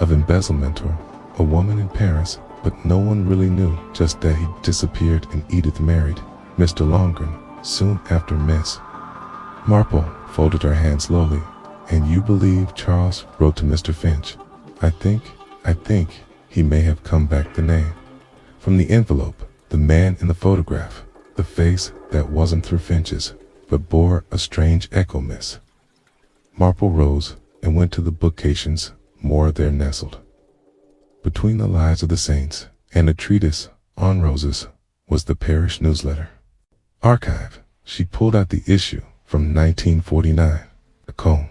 of embezzlement, or a woman in Paris, but no one really knew, just that he disappeared and Edith married Mr. Longren soon after." Miss Marple folded her hands slowly. "And you believe Charles wrote to Mr. Finch?" I think he may have come back." The name from the envelope, the man in the photograph, the face that wasn't through Finch's, but bore a strange echo. Miss Marple rose and went to the bookcases. More there nestled between the Lives of the Saints and a treatise on roses was the parish newsletter archive. She pulled out the issue from 1949, a comb.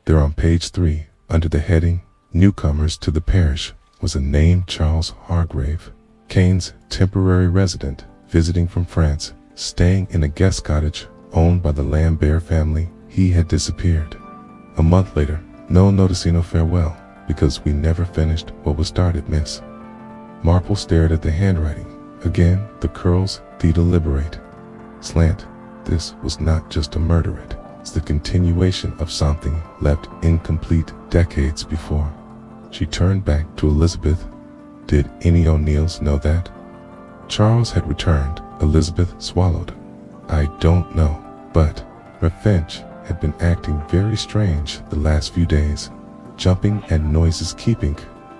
There on page 3, under the heading "Newcomers to the Parish," was a name: Charles Hargrave, Kane's temporary resident, visiting from France, staying in a guest cottage owned by the Lambert family. He had disappeared. A month later, no noticino farewell, because we never finished what was started. Miss Marple stared at the handwriting. Again, the curls, the deliberate slant. This was not just a murder, it's the continuation of something left incomplete decades before. She turned back to Elizabeth. "Did any O'Neills know that Charles had returned?" Elizabeth swallowed. "I don't know, but Finch had been acting very strange the last few days, jumping at noises, keeping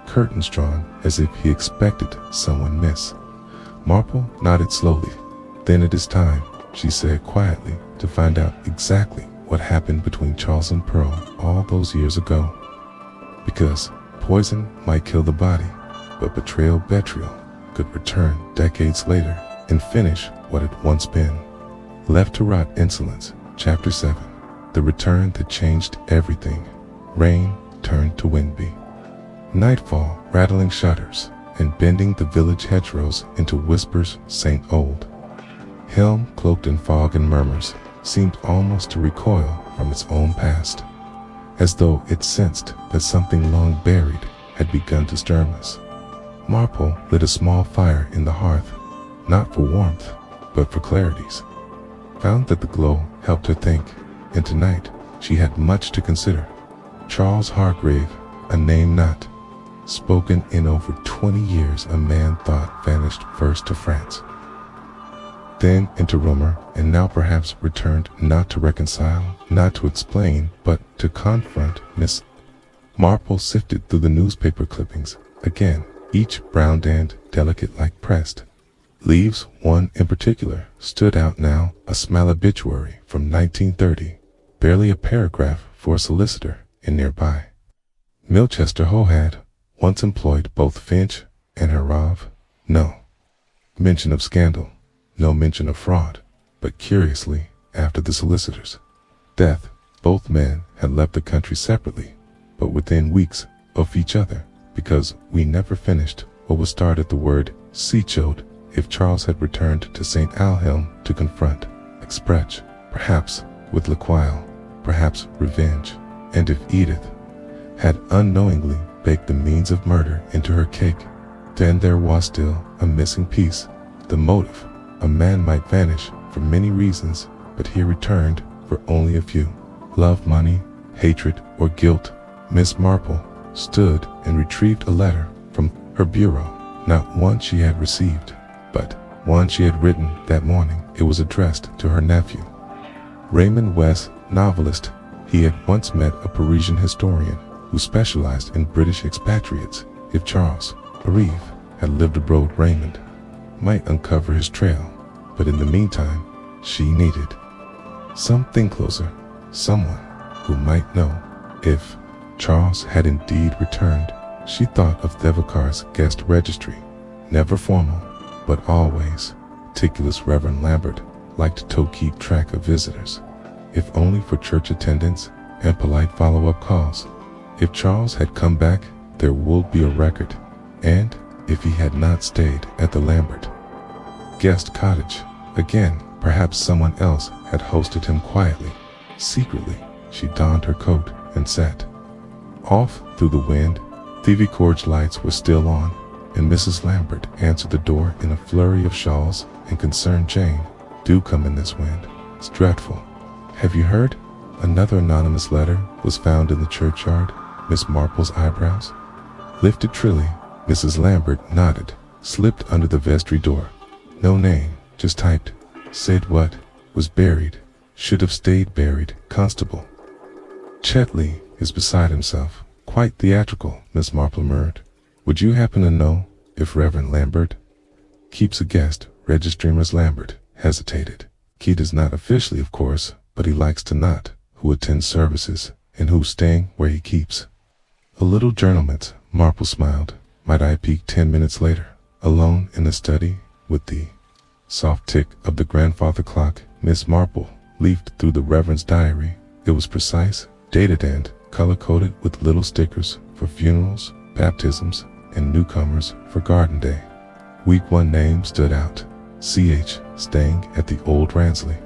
curtains drawn, as if he expected someone." Miss Marple nodded slowly. "Then it is time," she said quietly, "to find out exactly what happened between Charles and Pearl all those years ago. Because poison might kill the body, but betrayal could return decades later and finish what had once been. Left to rot insolence. Chapter 7. The return that changed everything. Rain turned to windby. Nightfall, rattling shutters and bending the village hedgerows into whispers. St. Old Helm cloaked in fog and murmurs. seemed almost to recoil from its own past, as though it sensed that something long buried had begun to stir us. Marple lit a small fire in the hearth, not for warmth, but for clarities. Found that the glow helped her think, and tonight she had much to consider. Charles Hargrave, a name not spoken in over 20 years, a man thought vanished first to France, then into rumor, and now perhaps returned, not to reconcile, not to explain, but to confront Miss Marple. Sifted through the newspaper clippings again, each browned and delicate like pressed leaves. One in particular stood out now, a small obituary from 1930, barely a paragraph for a solicitor in nearby. Milchester Ho had once employed both Finch and Harmless. No mention of scandal, no mention of fraud, but curiously, after the solicitor's death, both men had left the country separately, but within weeks of each other, because we never finished what was started. The word C showed if Charles had returned to St. Alhelm to confront Exprech, perhaps with Laquile, perhaps revenge, and if Edith had unknowingly baked the means of murder into her cake, then there was still a missing piece, the motive. A man might vanish for many reasons, but he returned for only a few: love, money, hatred, or guilt. Miss Marple stood and retrieved a letter from her bureau, not one she had received, but one she had written that morning. It was addressed to her nephew, Raymond West, novelist. He had once met a Parisian historian who specialized in British expatriates. If Charles Hargrave had lived abroad, Raymond might uncover his trail, but in the meantime, she needed something closer, someone who might know. If Charles had indeed returned, she thought of Devakar's guest registry, never formal, but always meticulous. Reverend Lambert liked to keep track of visitors, if only for church attendance and polite follow-up calls. If Charles had come back, there would be a record, and if he had not stayed at the Lambert guest cottage again, perhaps someone else had hosted him quietly, secretly. She donned her coat and sat off through the wind. TV Corge lights were still on, and Mrs. Lambert answered the door in a flurry of shawls and concern. Jane, do come in this wind. It's dreadful. Have you heard? Another anonymous letter was found in the churchyard. Miss Marple's eyebrows lifted trilly. Mrs. Lambert nodded, slipped under the vestry door. No name, just typed. Said what? Was buried. Should have stayed buried. Constable Chetley is beside himself. Quite theatrical, Miss Marple murmured. Would you happen to know if Reverend Lambert keeps a guest registry? Miss Lambert hesitated. He does not officially, of course, but he likes to not. Who attends services, and who's staying where he keeps. A little journalment. Marple smiled. Might I peek 10 minutes later, alone in the study, with the soft tick of the grandfather clock? Miss Marple leafed through the Reverend's diary. It was precise, dated, and color-coded with little stickers for funerals, baptisms, and newcomers for Garden Day. Week 1 name stood out. C.H. staying at the old Ransley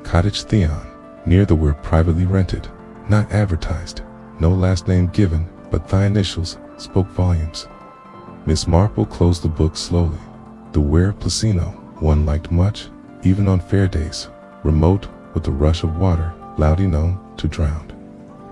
Cottage, Theon, near the word privately rented, not advertised, no last name given, but thy initials spoke volumes. Miss Marple closed the book slowly. The Ware Placino one liked much, even on fair days, remote with the rush of water, loud enough to drown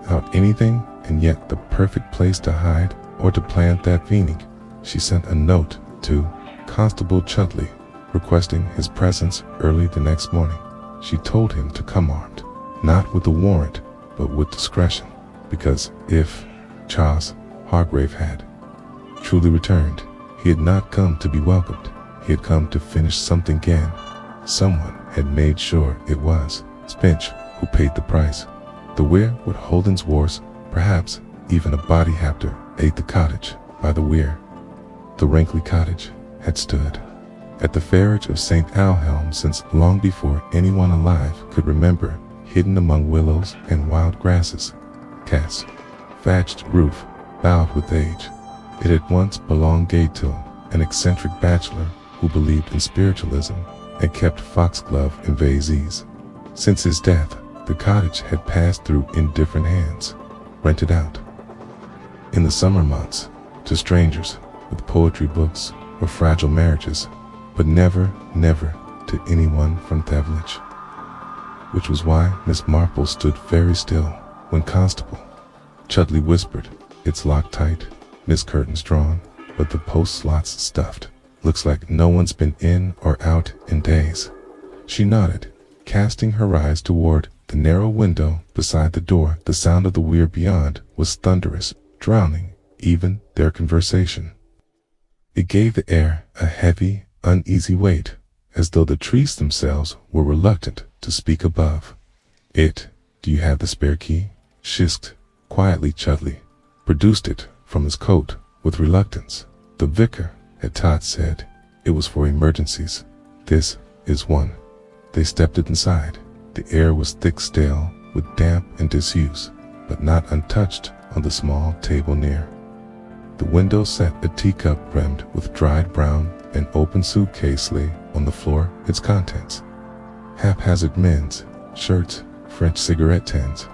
out anything, and yet the perfect place to hide or to plant that meaning. She sent a note to Constable Chudley, requesting his presence early the next morning. She told him to come armed, not with a warrant, but with discretion, because if Charles Hargrave had truly returned, he had not come to be welcomed. He had come to finish something again. Someone had made sure it was Spinch who paid the price. The weir with Holden's wars, perhaps even a body hapter, ate the cottage by the weir. The Rankley cottage had stood at the ferrage of St. Alhelm since long before anyone alive could remember, hidden among willows and wild grasses. Cast thatched roof, bowed with age. It had once belonged to an eccentric bachelor who believed in spiritualism and kept foxglove and vases. Since his death, the cottage had passed through in different hands, rented out. In the summer months, to strangers with poetry books or fragile marriages, but never to anyone from the village. Which was why Miss Marple stood very still when Constable Chudley whispered, "It's locked tight, Miss curtains drawn, but the post slots stuffed. Looks like no one's been in or out in days." She nodded, casting her eyes toward the narrow window beside the door. The sound of the weir beyond was thunderous, drowning even their conversation. It gave the air a heavy, uneasy weight, as though the trees themselves were reluctant to speak above. Do you have the spare key?" shisked quietly Chudley, produced it from his coat with reluctance. The vicar had taught said it was for emergencies. "This is one." They stepped inside. The air was thick stale with damp and disuse, but not untouched on the small table near. The window set a teacup rimmed with dried brown. An open suitcase lay on the floor, its contents: haphazard men's shirts, French cigarette tins,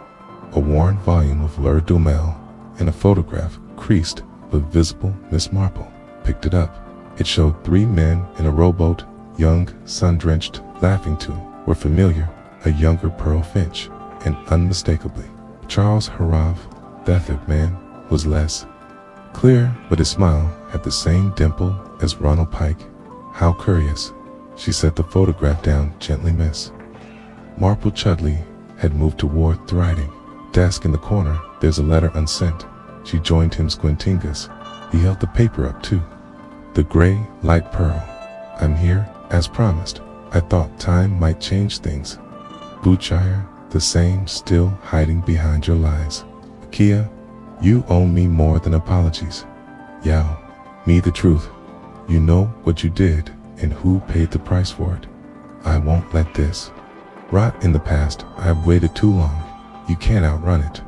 a worn volume of L'Heure du Mal, and a photograph, creased but visible. Miss Marple picked it up. It showed 3 men in a rowboat, young, sun-drenched, laughing to, were familiar, a younger Pearl Finch, and unmistakably Charles Harrave. The third man was less clear, but his smile had the same dimple as Ronald Pike. "How curious." She set the photograph down gently. Miss Marple Chudley had moved toward the writing desk in the corner. "There's a letter unsent." She joined him squintingus. He held the paper up too. "The gray light pearl. I'm here, as promised. I thought time might change things. Butchire, the same, still hiding behind your lies. Kia, you owe me more than apologies. Yao, me the truth. You know what you did and who paid the price for it. I won't let this rot in the past. I've waited too long. You can't outrun it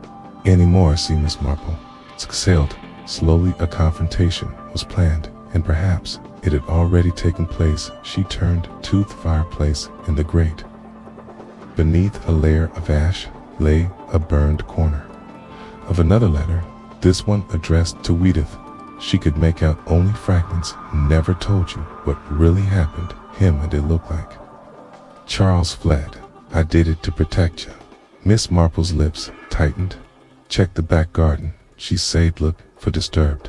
anymore." See, Miss Marple exhaled slowly. A confrontation was planned, and perhaps it had already taken place. She turned to the fireplace in the grate. Beneath a layer of ash lay a burned corner of another letter, this one addressed to Edith. She could make out only fragments. "Never told you what really happened. Him and it looked like. Charles fled. I did it to protect you." Miss Marple's lips tightened. "Check the back garden," she said. "Look for disturbed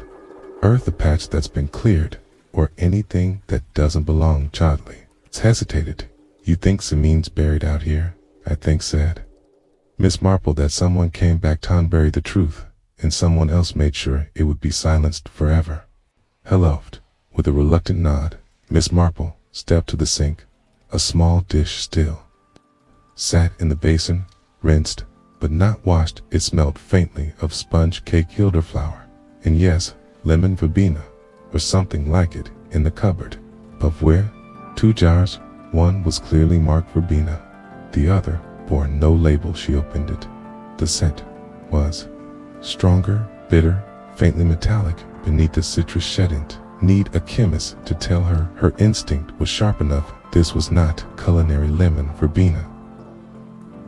earth, a patch that's been cleared, or anything that doesn't belong." Chudley hesitated. "You think Simine's buried out here?" "I think," said Miss Marple, "that someone came back to unbury the truth, and someone else made sure it would be silenced forever." Hello. With a reluctant nod, Miss Marple stepped to the sink. A small dish still sat in the basin, rinsed but not washed. It smelled faintly of sponge cake elderflower, and yes, lemon verbena, or something like it, in the cupboard. Above where? 2 jars. One was clearly marked verbena. The other bore no label. She opened it. The scent was stronger, bitter, faintly metallic beneath the citrus shedent. Need a chemist to tell her. Her instinct was sharp enough. This was not culinary lemon verbena.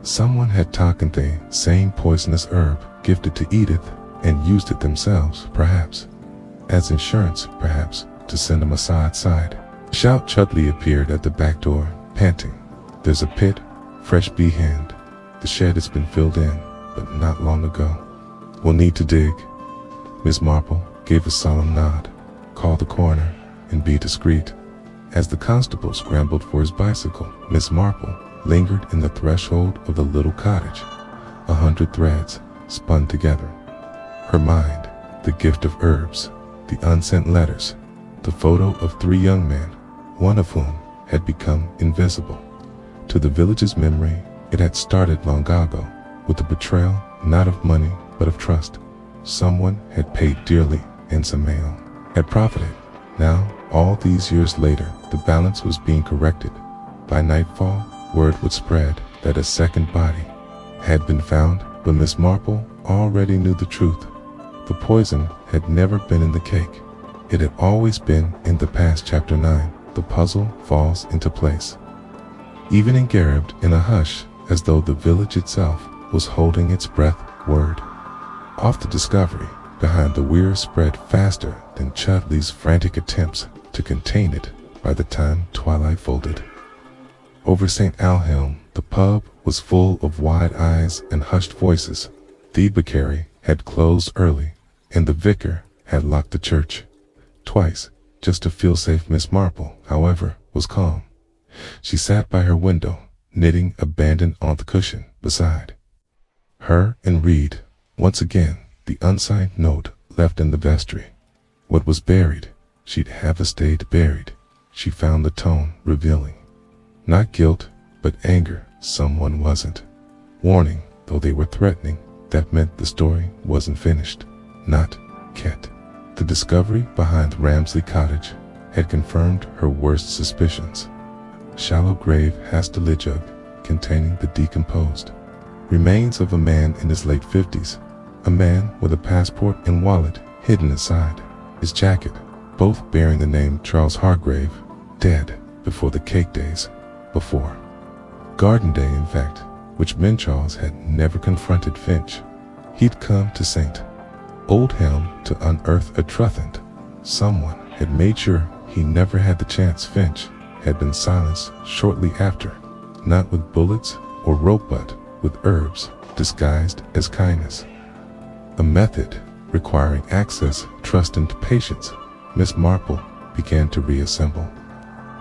Someone had taken the same poisonous herb, gifted to Edith, and used it themselves, perhaps as insurance, perhaps to send a Mossad side. Shout. Chudley appeared at the back door, panting. "There's a pit, fresh behand. The shed has been filled in, but not long ago. We'll need to dig." Miss Marple gave a solemn nod. "Call the coroner and be discreet." As the constable scrambled for his bicycle, Miss Marple lingered in the threshold of the little cottage. 100 threads spun together. Her mind, the gift of herbs, the unsent letters, the photo of 3 young men, one of whom had become invisible. To the village's memory, it had started long ago, with the betrayal not of money but of trust. Someone had paid dearly, and some male had profited. Now, all these years later, the balance was being corrected. By nightfall, word would spread that a second body had been found, but Miss Marple already knew the truth. The poison had never been in the cake. It had always been in the past. Chapter 9. The puzzle falls into place. Even engraved in a hush, as though the village itself was holding its breath. Word of the discovery behind the weir spread faster than Chudley's frantic attempts to contain it by the time twilight folded. Over St. Alhelm, the pub was full of wide eyes and hushed voices. The vicary had closed early, and the vicar had locked the church twice, just to feel safe. Miss Marple, however, was calm. She sat by her window, knitting, abandoned on the cushion beside her, and read, once again, the unsigned note left in the vestry. What was buried, she'd have stayed buried. She found the tone revealing. Not guilt, but anger. Someone wasn't. Warning, though they were threatening, that meant the story wasn't finished. Not yet. The discovery behind Ramsley Cottage had confirmed her worst suspicions. A shallow grave hastily dug, containing the decomposed remains of a man in his late 50s, a man with a passport and wallet hidden inside his jacket, both bearing the name Charles Hargrave, dead before the cake days, before Garden Day, in fact, which meant Charles had never confronted Finch. He'd come to St. Oldhelm to unearth a truthant. Someone had made sure he never had the chance. Finch had been silenced shortly after, not with bullets or rope, but with herbs disguised as kindness. A method requiring access, trust, and patience. Miss Marple began to reassemble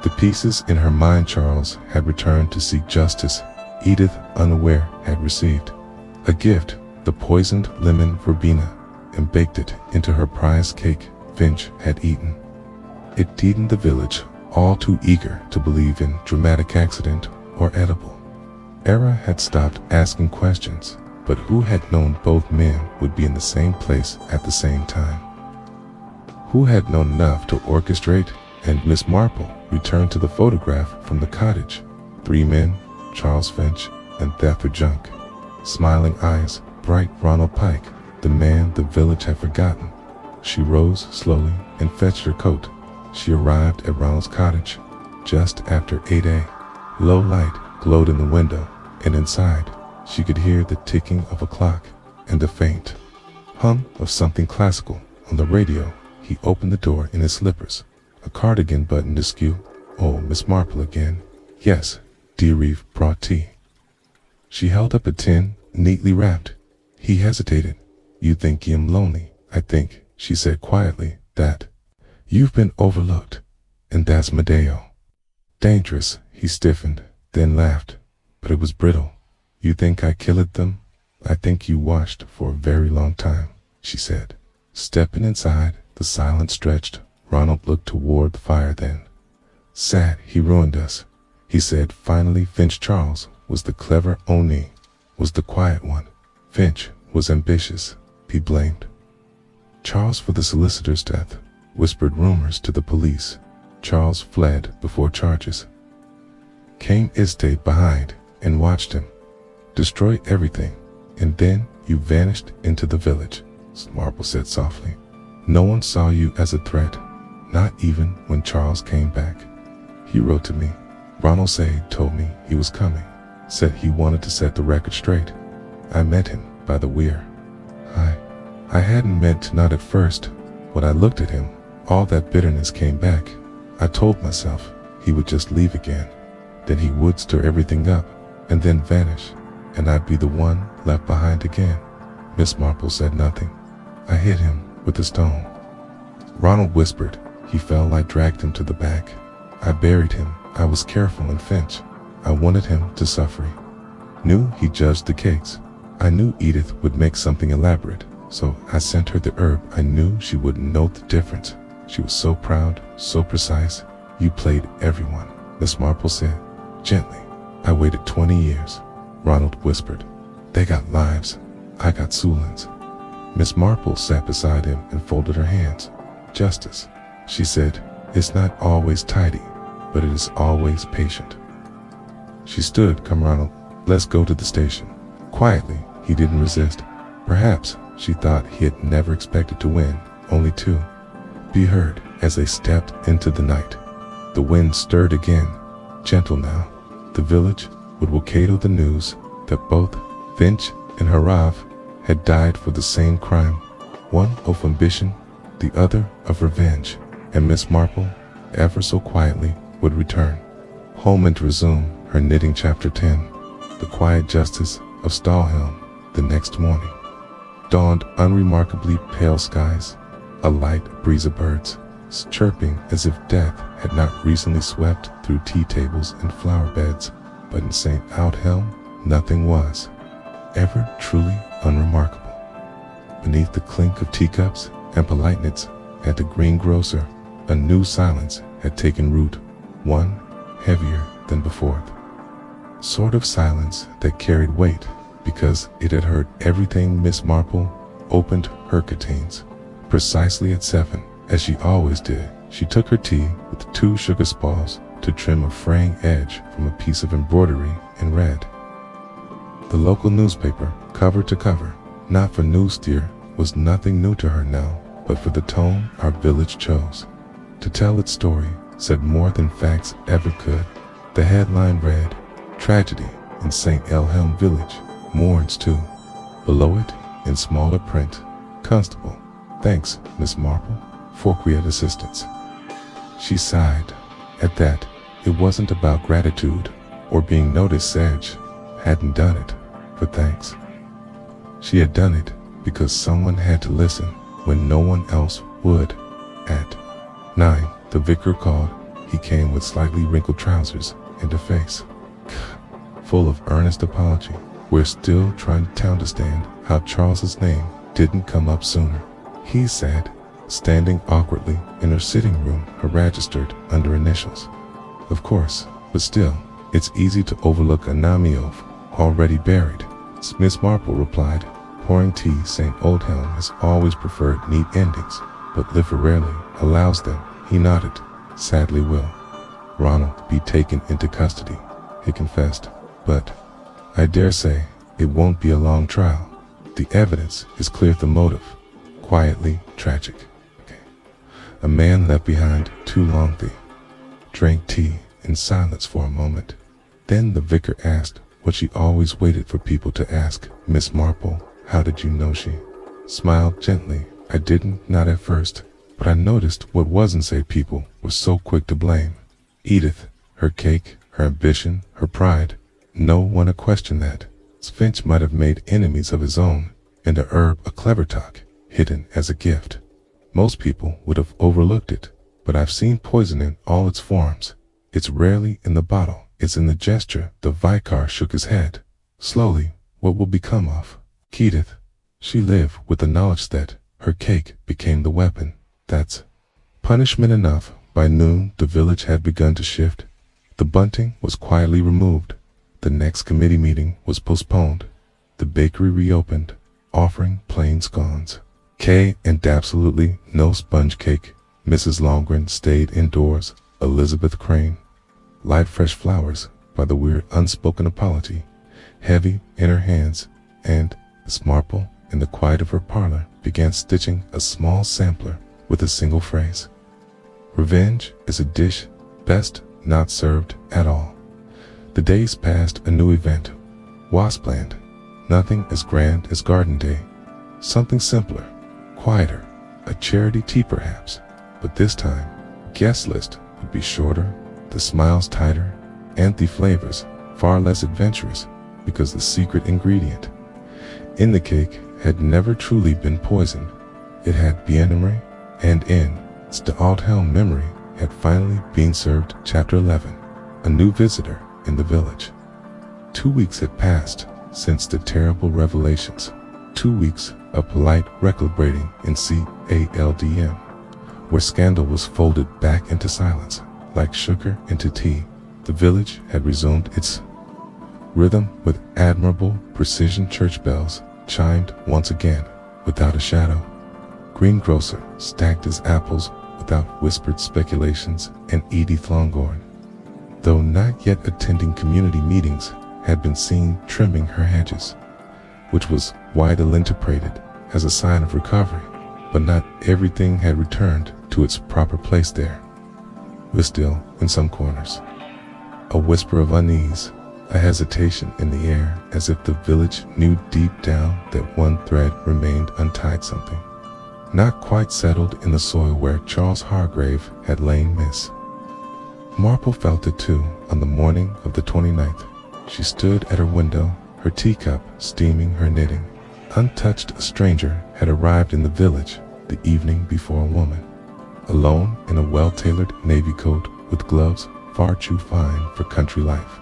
the pieces in her mind. Charles had returned to seek justice. Edith, unaware, had received a gift, the poisoned lemon verbena, and baked it into her prized cake. Finch had eaten it, deadened the village, all too eager to believe in dramatic accident or edible. Era had stopped asking questions, but who had known both men would be in the same place at the same time? Who had known enough to orchestrate? And Miss Marple returned to the photograph from the cottage. 3 men, Charles Finch and Thetford Junk. Smiling eyes, bright Ronald Pike, the man the village had forgotten. She rose slowly and fetched her coat. She arrived at Ronald's cottage just after 8 a.m. Low light glowed in the window, and inside she could hear the ticking of a clock and the faint hum of something classical on the radio. He opened the door in his slippers, a cardigan buttoned askew. Oh, Miss Marple again. Yes, dear Reeve brought tea. She held up a tin, neatly wrapped. He hesitated. You think I'm lonely, I think, she said quietly, that you've been overlooked, and that's Medeo. Dangerous, he stiffened, then laughed, but it was brittle. You think I killed them? I think you watched for a very long time, she said. Stepping inside, the silence stretched. Ronald looked toward the fire then. Sad he ruined us, he said finally. Finch Charles was the clever Oni, was the quiet one. Finch was ambitious, he blamed Charles for the solicitor's death, whispered rumors to the police. Charles fled before charges came. I stayed behind and watched him destroy everything, and then you vanished into the village, Marple said softly. No one saw you as a threat, not even when Charles came back. He wrote to me. Ronald Sade told me he was coming, said he wanted to set the record straight. I met him by the weir. I hadn't meant to, not at first. When I looked at him, all that bitterness came back. I told myself he would just leave again, then he would stir everything up, and then vanish, and I'd be the one left behind again. Miss Marple said nothing. I hit him with a stone, Ronald whispered. He fell. I dragged him to the back. I buried him. I was careful and Finch. I wanted him to suffer. Knew he judged the cakes. I knew Edith would make something elaborate, so I sent her the herb. I knew she wouldn't know the difference. She was so proud, so precise. You played everyone, Miss Marple said, gently. I waited 20 years, Ronald whispered. They got lives. I got Sulans. Miss Marple sat beside him and folded her hands. Justice, she said, is not always tidy, but it is always patient. She stood. Come, Ronald, let's go to the station. Quietly, he didn't resist. Perhaps, she thought, he had never expected to win, only to be heard. As they stepped into the night, the wind stirred again, gentle now. The village with Wakado the news that both Finch and Harav had died for the same crime, one of ambition, the other of revenge, and Miss Marple, ever so quietly, would return home and resume her knitting. Chapter 10. The quiet justice of Stallhelm. The next morning dawned unremarkably pale skies, a light breeze of birds chirping as if death had not recently swept through tea tables and flower beds, but in St. Aldhelm nothing was ever truly unremarkable. Beneath the clink of teacups and politeness at the greengrocer, a new silence had taken root, one heavier than before. Sort of silence that carried weight because it had heard everything. Miss Marple opened her curtains precisely at 7, as she always did. She took her tea with 2 sugar spalls to trim a fraying edge from a piece of embroidery and read the local newspaper, cover to cover. Not for news, dear, was nothing new to her now, but for the tone our village chose to tell its story said more than facts ever could. The headline read, "Tragedy in St. Aldhelm Village, mourns too." Below it, in smaller print, "Constable, thanks, Miss Marple, for quiet assistance." She sighed. At that, it wasn't about gratitude or being noticed. Sedge hadn't done it for thanks. She had done it because someone had to listen when no one else would. At 9, the vicar called. He came with slightly wrinkled trousers and a face full of earnest apology. "We're still trying to understand how Charles's name didn't come up sooner," he said, standing awkwardly in her sitting room, her registered under initials. "Of course, but still, it's easy to overlook a Namiov already buried," Miss Marple replied, pouring tea. "St. Aldhelm has always preferred neat endings, but Liver rarely allows them." He nodded. "Sadly will Ronald be taken into custody," he confessed, "but I dare say it won't be a long trial. The evidence is clear. The motive, quietly tragic. A man left behind too long." They drank tea in silence for a moment. Then the vicar asked what she always waited for people to ask. "Miss Marple, how did you know?" She smiled gently. "I didn't, not at first, but I noticed what wasn't. Say people were so quick to blame Edith, her cake, her ambition, her pride. No one to question that. Finch might have made enemies of his own, and the herb a clever talk, hidden as a gift. Most people would have overlooked it, but I've seen poison in all its forms. It's rarely in the bottle, it's in the gesture." The vicar shook his head. "Slowly, what will become of Edith?" She lived with the knowledge that her cake became the weapon. That's punishment enough. By noon, the village had begun to shift. The bunting was quietly removed. The next committee meeting was postponed. The bakery reopened, offering plain scones, and absolutely no sponge cake. Mrs. Longren stayed indoors. Elizabeth Crane light fresh flowers by the weird unspoken apology, heavy in her hands, and Miss Marple, in the quiet of her parlor, began stitching a small sampler with a single phrase. "Revenge is a dish best not served at all." The days passed. A new event was planned. Nothing as grand as Garden Day. Something simpler, quieter, a charity tea perhaps. But this time, guest list would be shorter, the smiles tighter, and the flavors far less adventurous, because the secret ingredient in the cake had never truly been poisoned. It had Bienemery, and in the Aldhelm memory had finally been served. Chapter 11. A new visitor in the village. 2 weeks had passed since the terrible revelations. 2 weeks of polite recalibrating in Caldm, where scandal was folded back into silence, like sugar into tea. The village had resumed its rhythm with admirable precision. Church bells chimed once again, without a shadow. Greengrocer stacked his apples without whispered speculations, and Edith Longorn, though not yet attending community meetings, had been seen trimming her hedges, which was widely interpreted as a sign of recovery, but not everything had returned to its proper place there. But still, in some corners, a whisper of unease, a hesitation in the air, as if the village knew deep down that one thread remained untied, something not quite settled in the soil where Charles Hargrave had lain. Miss Marple felt it too on the morning of the 29th. She stood at her window, her teacup steaming her knitting. Untouched, a stranger had arrived in the village the evening before. A woman, alone in a well-tailored navy coat with gloves far too fine for country life.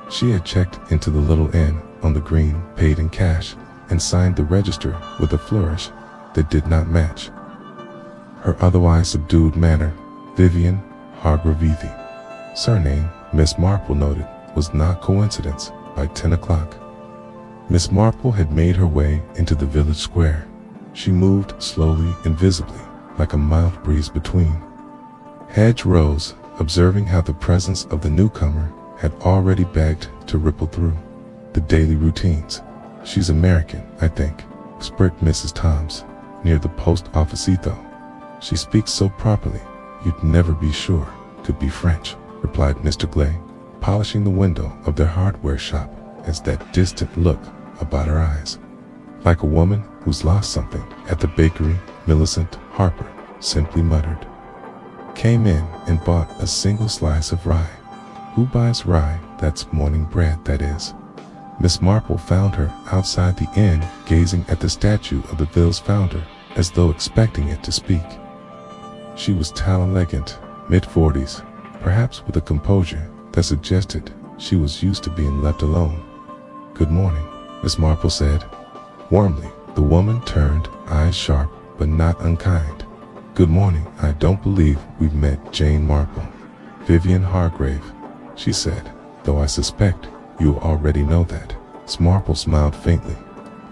She had checked into the little inn on the green, paid in cash, and signed the register with a flourish that did not match her otherwise subdued manner. Vivian Hargrave, surname Miss Marple noted, was not coincidence. By 10 o'clock, Miss Marple had made her way into the village square. She moved slowly, invisibly, like a mild breeze between hedgerows, observing how the presence of the newcomer had already begged to ripple through the daily routines. "She's American, I think," whispered Mrs. Toms, near the post officito. "She speaks so properly, you'd never be sure. Could be French," replied Mr. Glay, polishing the window of their hardware shop, as that distant look about her eyes, like a woman who's lost something. At the bakery, Millicent Harper simply muttered, came in and bought a single slice of rye. Who buys rye? That's morning bread, that is. Miss Marple found her outside the inn, gazing at the statue of the ville's founder, as though expecting it to speak. She was tall-elegant, mid-40s, perhaps with a composure that suggested she was used to being left alone. "Good morning," Miss Marple said warmly. The woman turned, eyes sharp but not unkind. "Good morning. I don't believe we've met. Jane Marple." "Vivian Hargrave," she said, "though I suspect you already know that." Miss Marple smiled faintly.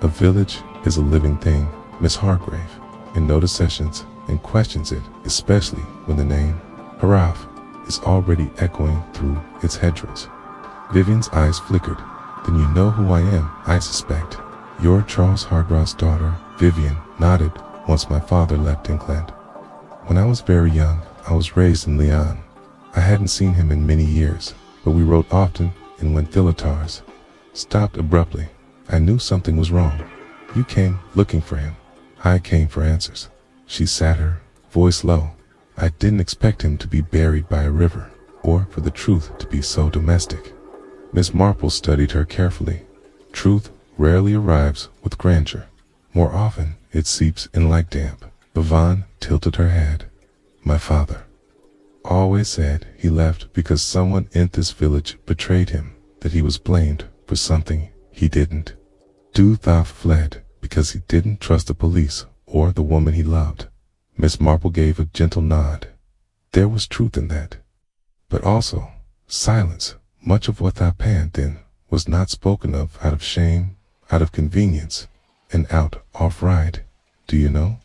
"A village is a living thing, Miss Hargrave, and notice sessions and questions it, especially when the name Haraf is already echoing through its hedgerows." Vivian's eyes flickered. "Then you know who I am, I suspect. You're Charles Hargrave's daughter." Vivian nodded. "Once my father left England. When I was very young, I was raised in Lyon. I hadn't seen him in many years, but we wrote often and went Thilatars." Stopped abruptly. "I knew something was wrong. You came looking for him. I came for answers." She sat, her voice low. "I didn't expect him to be buried by a river, or for the truth to be so domestic." Miss Marple studied her carefully. "Truth rarely arrives with grandeur. More often it seeps in like damp." Yvonne tilted her head. "My father always said he left because someone in this village betrayed him, that he was blamed for something he didn't do. Thou fled because he didn't trust the police or the woman he loved." Miss Marple gave a gentle nod. There was truth in that, but also silence. Much of what happened then was not spoken of out of shame, out of convenience, and out of ride. "Do you know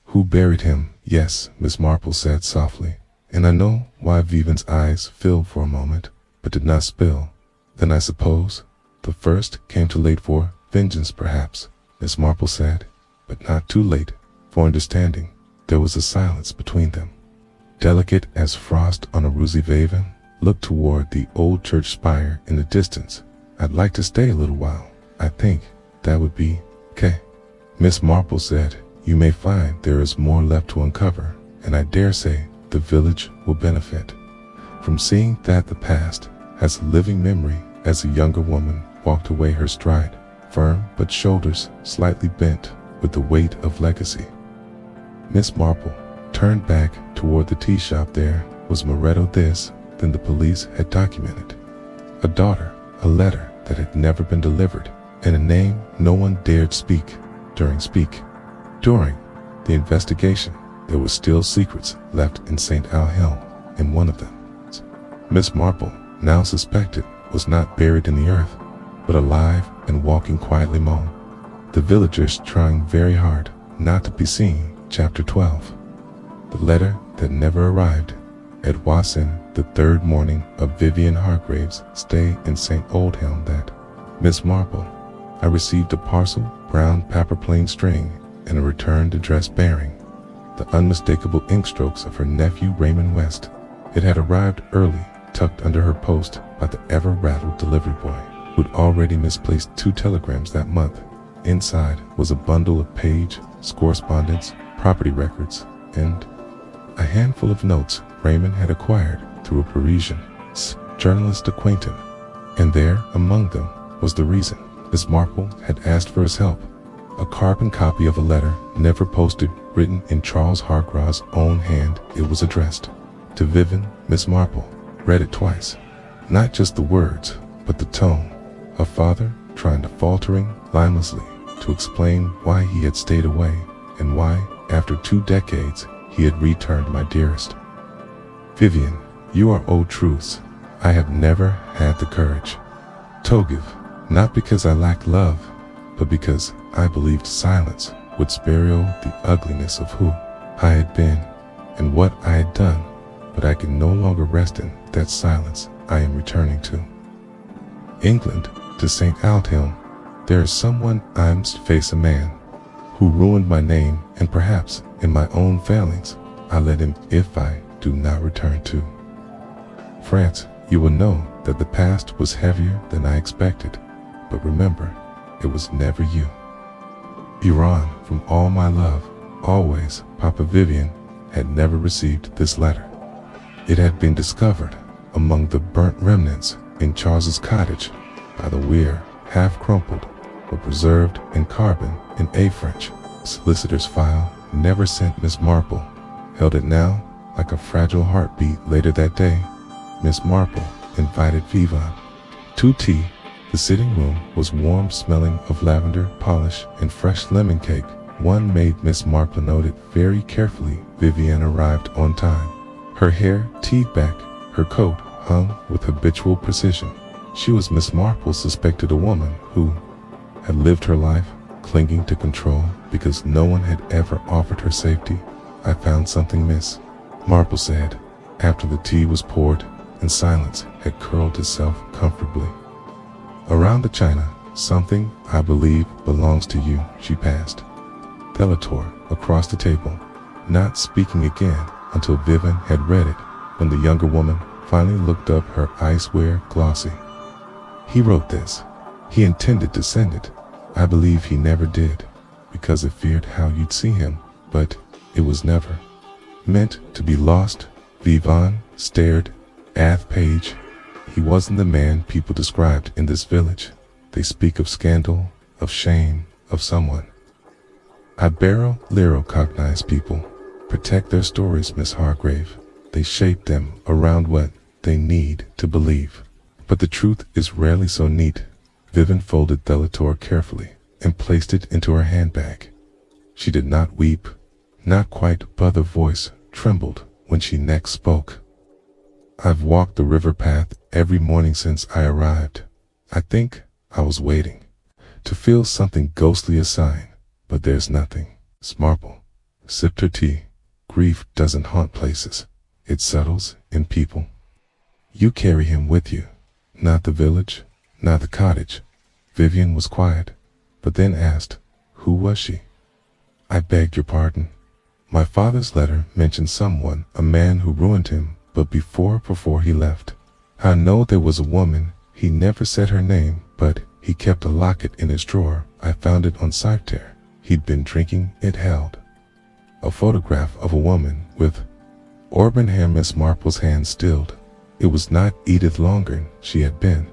who buried him?" "Yes," Miss Marple said softly, "and I know why." Vivian's eyes filled for a moment, but did not spill. "Then I suppose the first came too late for vengeance, perhaps," Miss Marple said, "but not too late for understanding." There was a silence between them, delicate as frost on a rosy Vaven. Looked toward the old church spire in the distance. "I'd like to stay a little while. I think that would be okay." Miss Marple said, "You may find there is more left to uncover, and I dare say the village will benefit from seeing that the past has a living memory." As the younger woman walked away, her stride firm but shoulders slightly bent with the weight of legacy, Miss Marple turned back toward the tea shop. There was Moretto this than the police had documented. A daughter, a letter that had never been delivered, and a name no one dared speak during the investigation. There were still secrets left in St. Alhelm, and one of them, Miss Marple now suspected, was not buried in the earth, but alive and walking quietly among the villagers, trying very hard not to be seen. Chapter 12. The letter that never arrived. At Wasson, the third morning of Vivian Hargrave's stay in St. Oldhelm, that Miss Marple, I received a parcel, brown paper plain string, and a returned address bearing the unmistakable ink strokes of her nephew Raymond West. It had arrived early, tucked under her post by the ever-rattled delivery boy, who'd already misplaced 2 telegrams that month. Inside was a bundle of page, correspondence, property records, and a handful of notes Raymond had acquired through a Parisian journalist acquaintance. And there, among them, was the reason Miss Marple had asked for his help. A carbon copy of a letter, never posted, written in Charles Hargrave's own hand. It was addressed to Vivian. Miss Marple read it twice. Not just the words, but the tone. Her father trying to faltering, linelessly, to explain why he had stayed away, and why, after 2 decades, he had returned. My dearest Vivian, you are old truths. I have never had the courage to give, not because I lacked love, but because I believed silence would spare the ugliness of who I had been and what I had done. But I can no longer rest in that silence. I am returning to England, to St. Aldhelm. There is someone I must face, a man who ruined my name, and perhaps in my own failings I let him. If I do not return to France, you will know that the past was heavier than I expected. But remember, it was never you. Iran, from all my love, always. Papa. Vivian had never received this letter. It had been discovered among the burnt remnants in Charles's cottage by the weir, half crumpled but preserved in carbon in a French solicitor's file. Never sent. Miss Marple held it now like a fragile heartbeat. Later that day, Miss Marple invited Vivian to tea. The sitting room was warm, smelling of lavender, polish, and fresh lemon cake. One made. Miss Marple noted very carefully. Vivian arrived on time. Her hair teed back, her coat hung with habitual precision. She was Miss Marple, suspected, a woman who had lived her life clinging to control because no one had ever offered her safety. I found something, Miss Marple said, after the tea was poured and silence had curled itself comfortably around the china. Something I believe belongs to you. She passed Thelator across the table, not speaking again until Vivian had read it. When the younger woman finally looked up, her eyes were glossy. He wrote this. He intended to send it. I believe he never did, because I feared how you'd see him, but it was never meant to be lost. Vivian stared at the page. He wasn't the man people described in this village. They speak of scandal, of shame, of someone. I barely cognize people. Protect their stories, Miss Hargrave. They shape them around what they need to believe. But the truth is rarely so neat. Vivian folded Thelator carefully and placed it into her handbag. She did not weep, not quite, but her voice trembled when she next spoke. I've walked the river path every morning since I arrived. I think I was waiting to feel something ghostly, a sign, but there's nothing. Miss Marple sipped her tea. Grief doesn't haunt places. It settles in people. You carry him with you, not the village, not the cottage. Vivian was quiet, but then asked, who was she? I begged your pardon. My father's letter mentioned someone, a man who ruined him, but before he left. I know there was a woman. He never said her name, but he kept a locket in his drawer. I found it on Cypher. He'd been drinking. It held a photograph of a woman with auburn hair. Miss Marple's hand stilled. It was not Edith Longren. She had been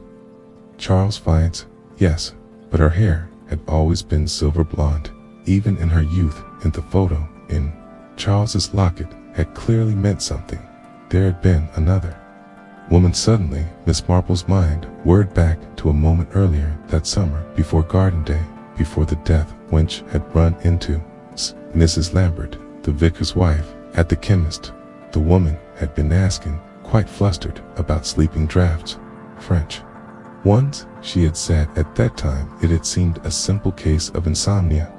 Charles Fiennes, yes, but her hair had always been silver blonde, even in her youth. In the photo in Charles's locket had clearly meant something. There had been another woman. Suddenly, Miss Marple's mind whirred back to a moment earlier that summer, before Garden Day, before the death wench had run into Mrs. Lambert, the vicar's wife, at the chemist. The woman had been asking, quite flustered, about sleeping draughts, French ones, she had said. At that time it had seemed a simple case of insomnia.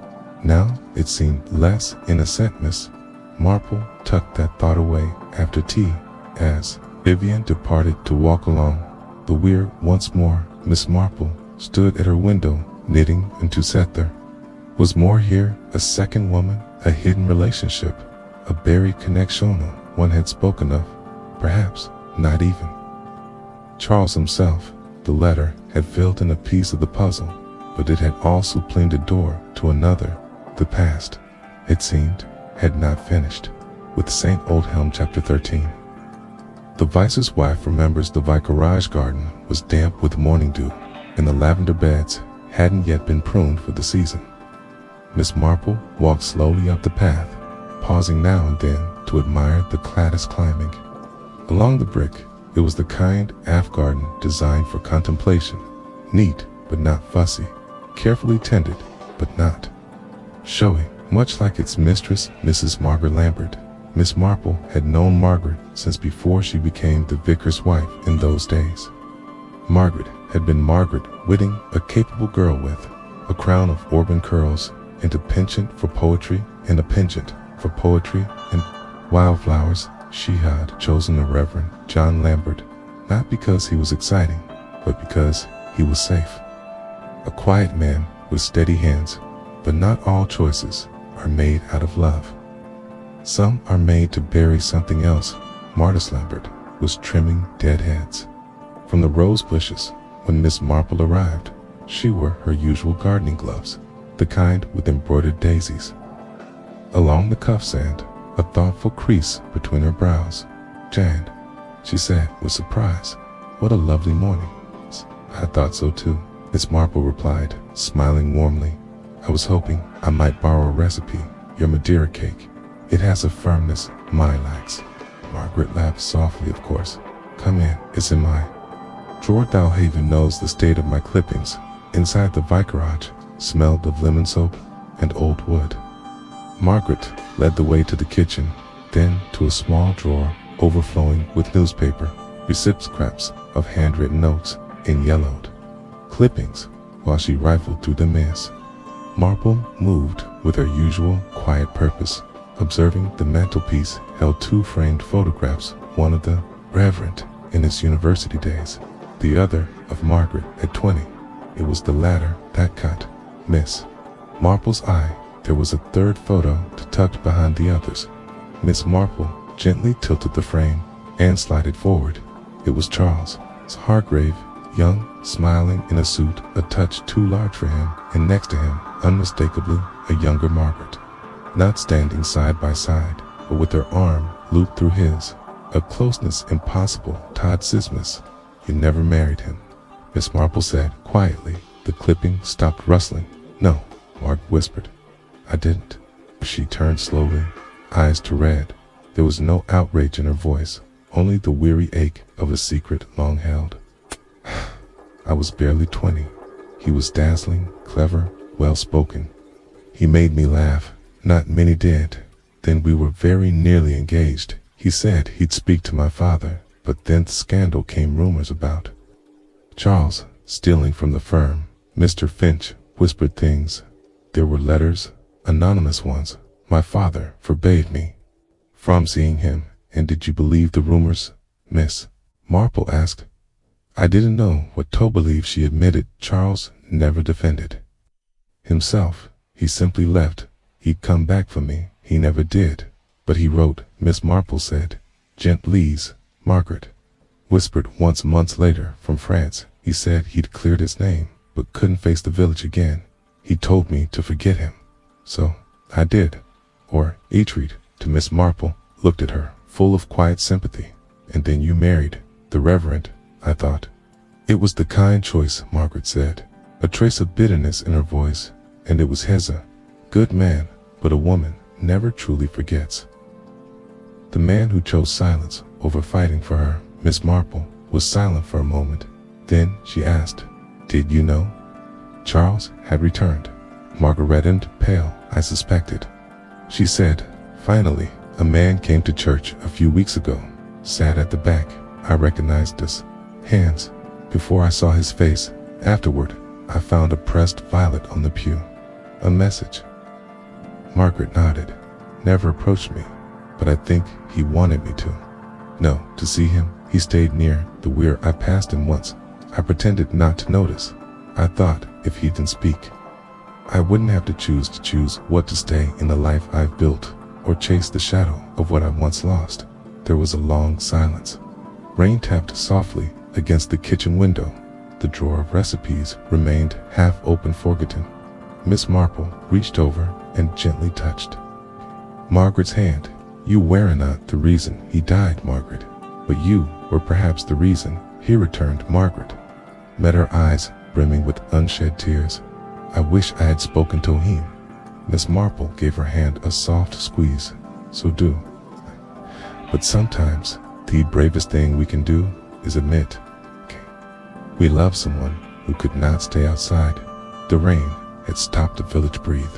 Now it seemed less innocent. Miss Marple tucked that thought away after tea, as Vivian departed to walk along the weir once more. Miss Marple stood at her window, knitting, and to set there was more here, a second woman, a hidden relationship, a buried connection one had spoken of, perhaps not even Charles himself. The letter had filled in a piece of the puzzle, but it had also opened a door to another. The past, it seemed, had not finished. With St. Oldhelm chapter 13. The vice's wife remembers the vicarage garden was damp with morning dew, and the lavender beds hadn't yet been pruned for the season. Miss Marple walked slowly up the path, pausing now and then to admire the cladis climbing. Along the brick, it was the kind half garden designed for contemplation, neat but not fussy, carefully tended but not showy, much like its mistress, Mrs. Margaret Lambert. Miss Marple had known Margaret since before she became the vicar's wife in those days. Margaret had been Margaret Whitting, a capable girl with a crown of auburn curls, and a penchant for poetry and a penchant for poetry and wildflowers. She had chosen the Reverend John Lambert, not because he was exciting, but because he was safe. A quiet man with steady hands, but not all choices are made out of love. Some are made to bury something else. Martis Lambert was trimming dead heads from the rose bushes when Miss Marple arrived. She wore her usual gardening gloves, the kind with embroidered daisies. Along the cuff sand, a thoughtful crease between her brows. "Jan," she said with surprise, "what a lovely morning." "I thought so too," Miss Marple replied, smiling warmly. "I was hoping I might borrow a recipe, your Madeira cake. It has a firmness mine lacks." Margaret laughed softly, "Of course. Come in, it's in my drawer." Dalhaven knows the state of my clippings. Inside the vicarage smelled of lemon soap and old wood. Margaret led the way to the kitchen, then to a small drawer overflowing with newspaper, recipients of handwritten notes in yellowed clippings, while she rifled through the mess. Marple moved with her usual quiet purpose, observing the mantelpiece held two framed photographs, one of the Reverend in his university days, the other of Margaret at 20. It was the latter that caught Miss Marple's eye. There was a third photo tucked behind the others. Miss Marple gently tilted the frame and slid forward. It was Charles Hargrave, young, smiling in a suit a touch too large for him, and next to him, unmistakably, a younger Margaret, not standing side by side, but with her arm looped through his, a closeness impossible. "Todd Sismus, you never married him," Miss Marple said quietly. The clipping stopped rustling. "No," Margaret whispered. "I didn't." She turned slowly, eyes to red. There was no outrage in her voice, only the weary ache of a secret long held. "I was barely 20. He was dazzling, clever, well-spoken. He made me laugh. Not many did. Then we were very nearly engaged. He said he'd speak to my father, but then scandal came rumors about Charles stealing from the firm. Mr. Finch whispered things. There were letters, anonymous ones. My father forbade me from seeing him." "And did you believe the rumors?" Miss Marple asked. "I didn't know what to believe," she admitted. "Charles never defended himself. He simply left. He'd come back for me. He never did. But he wrote," Miss Marple said. "Gentlease," Margaret whispered once months later from France. "He said he'd cleared his name, but couldn't face the village again. He told me to forget him. So I did." Or Eitreed, to Miss Marple, looked at her, full of quiet sympathy. "And then you married the Reverend, I thought." "It was the kind choice," Margaret said, a trace of bitterness in her voice. "And it was Heza. Good man, but a woman never truly forgets." The man who chose silence over fighting for her, Miss Marple, was silent for a moment. Then she asked, "Did you know Charles had returned?" Margaret reddened pale. "I suspected," she said. "Finally, a man came to church a few weeks ago, sat at the back. I recognized his hands before I saw his face. Afterward, I found a pressed violet on the pew. A message." Margaret nodded. "Never approached me, but I think he wanted me to. No, to see him. He stayed near the weir. I passed him once. I pretended not to notice. I thought if he didn't speak, I wouldn't have to choose what to stay in the life I've built, or chase the shadow of what I once lost." There was a long silence. Rain tapped softly against the kitchen window. The drawer of recipes remained half open, forgotten. Miss Marple reached over and gently touched Margaret's hand. "You were not the reason he died, Margaret, but you were perhaps the reason he returned." Margaret met her eyes brimming with unshed tears. "I wish I had spoken to him." Miss Marple gave her hand a soft squeeze. "So do. But sometimes the bravest thing we can do is admit we love someone who could not stay outside." The rain had stopped the village breathe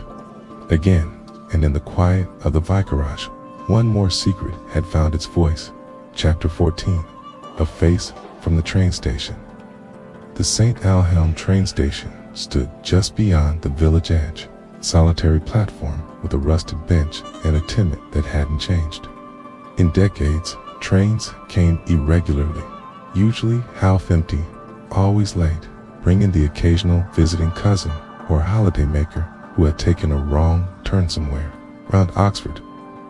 again, and in the quiet of the vicarage, one more secret had found its voice. Chapter 14. A Face from the Train Station. The St. Alhelm train station stood just beyond the village edge, solitary platform with a rusted bench and a timid that hadn't changed. In decades, trains came irregularly, usually half empty, always late, bringing the occasional visiting cousin or holidaymaker who had taken a wrong turn somewhere round Oxford.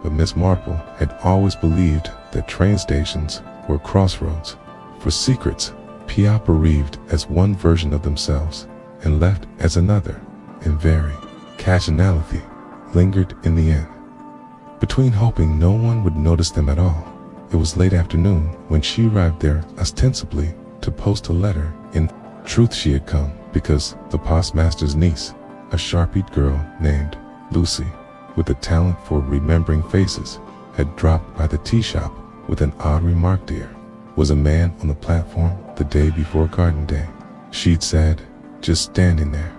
But Miss Marple had always believed that train stations were crossroads for secrets, perceived as one version of themselves and left as another, and very casuality lingered in the inn. Between hoping no one would notice them at all, it was late afternoon when she arrived there ostensibly to post a letter. In truth, she had come because the postmaster's niece, a sharp-eyed girl named Lucy, with a talent for remembering faces, had dropped by the tea shop with an odd remark. There was a man on the platform the day before Garden Day, she'd said, just standing there.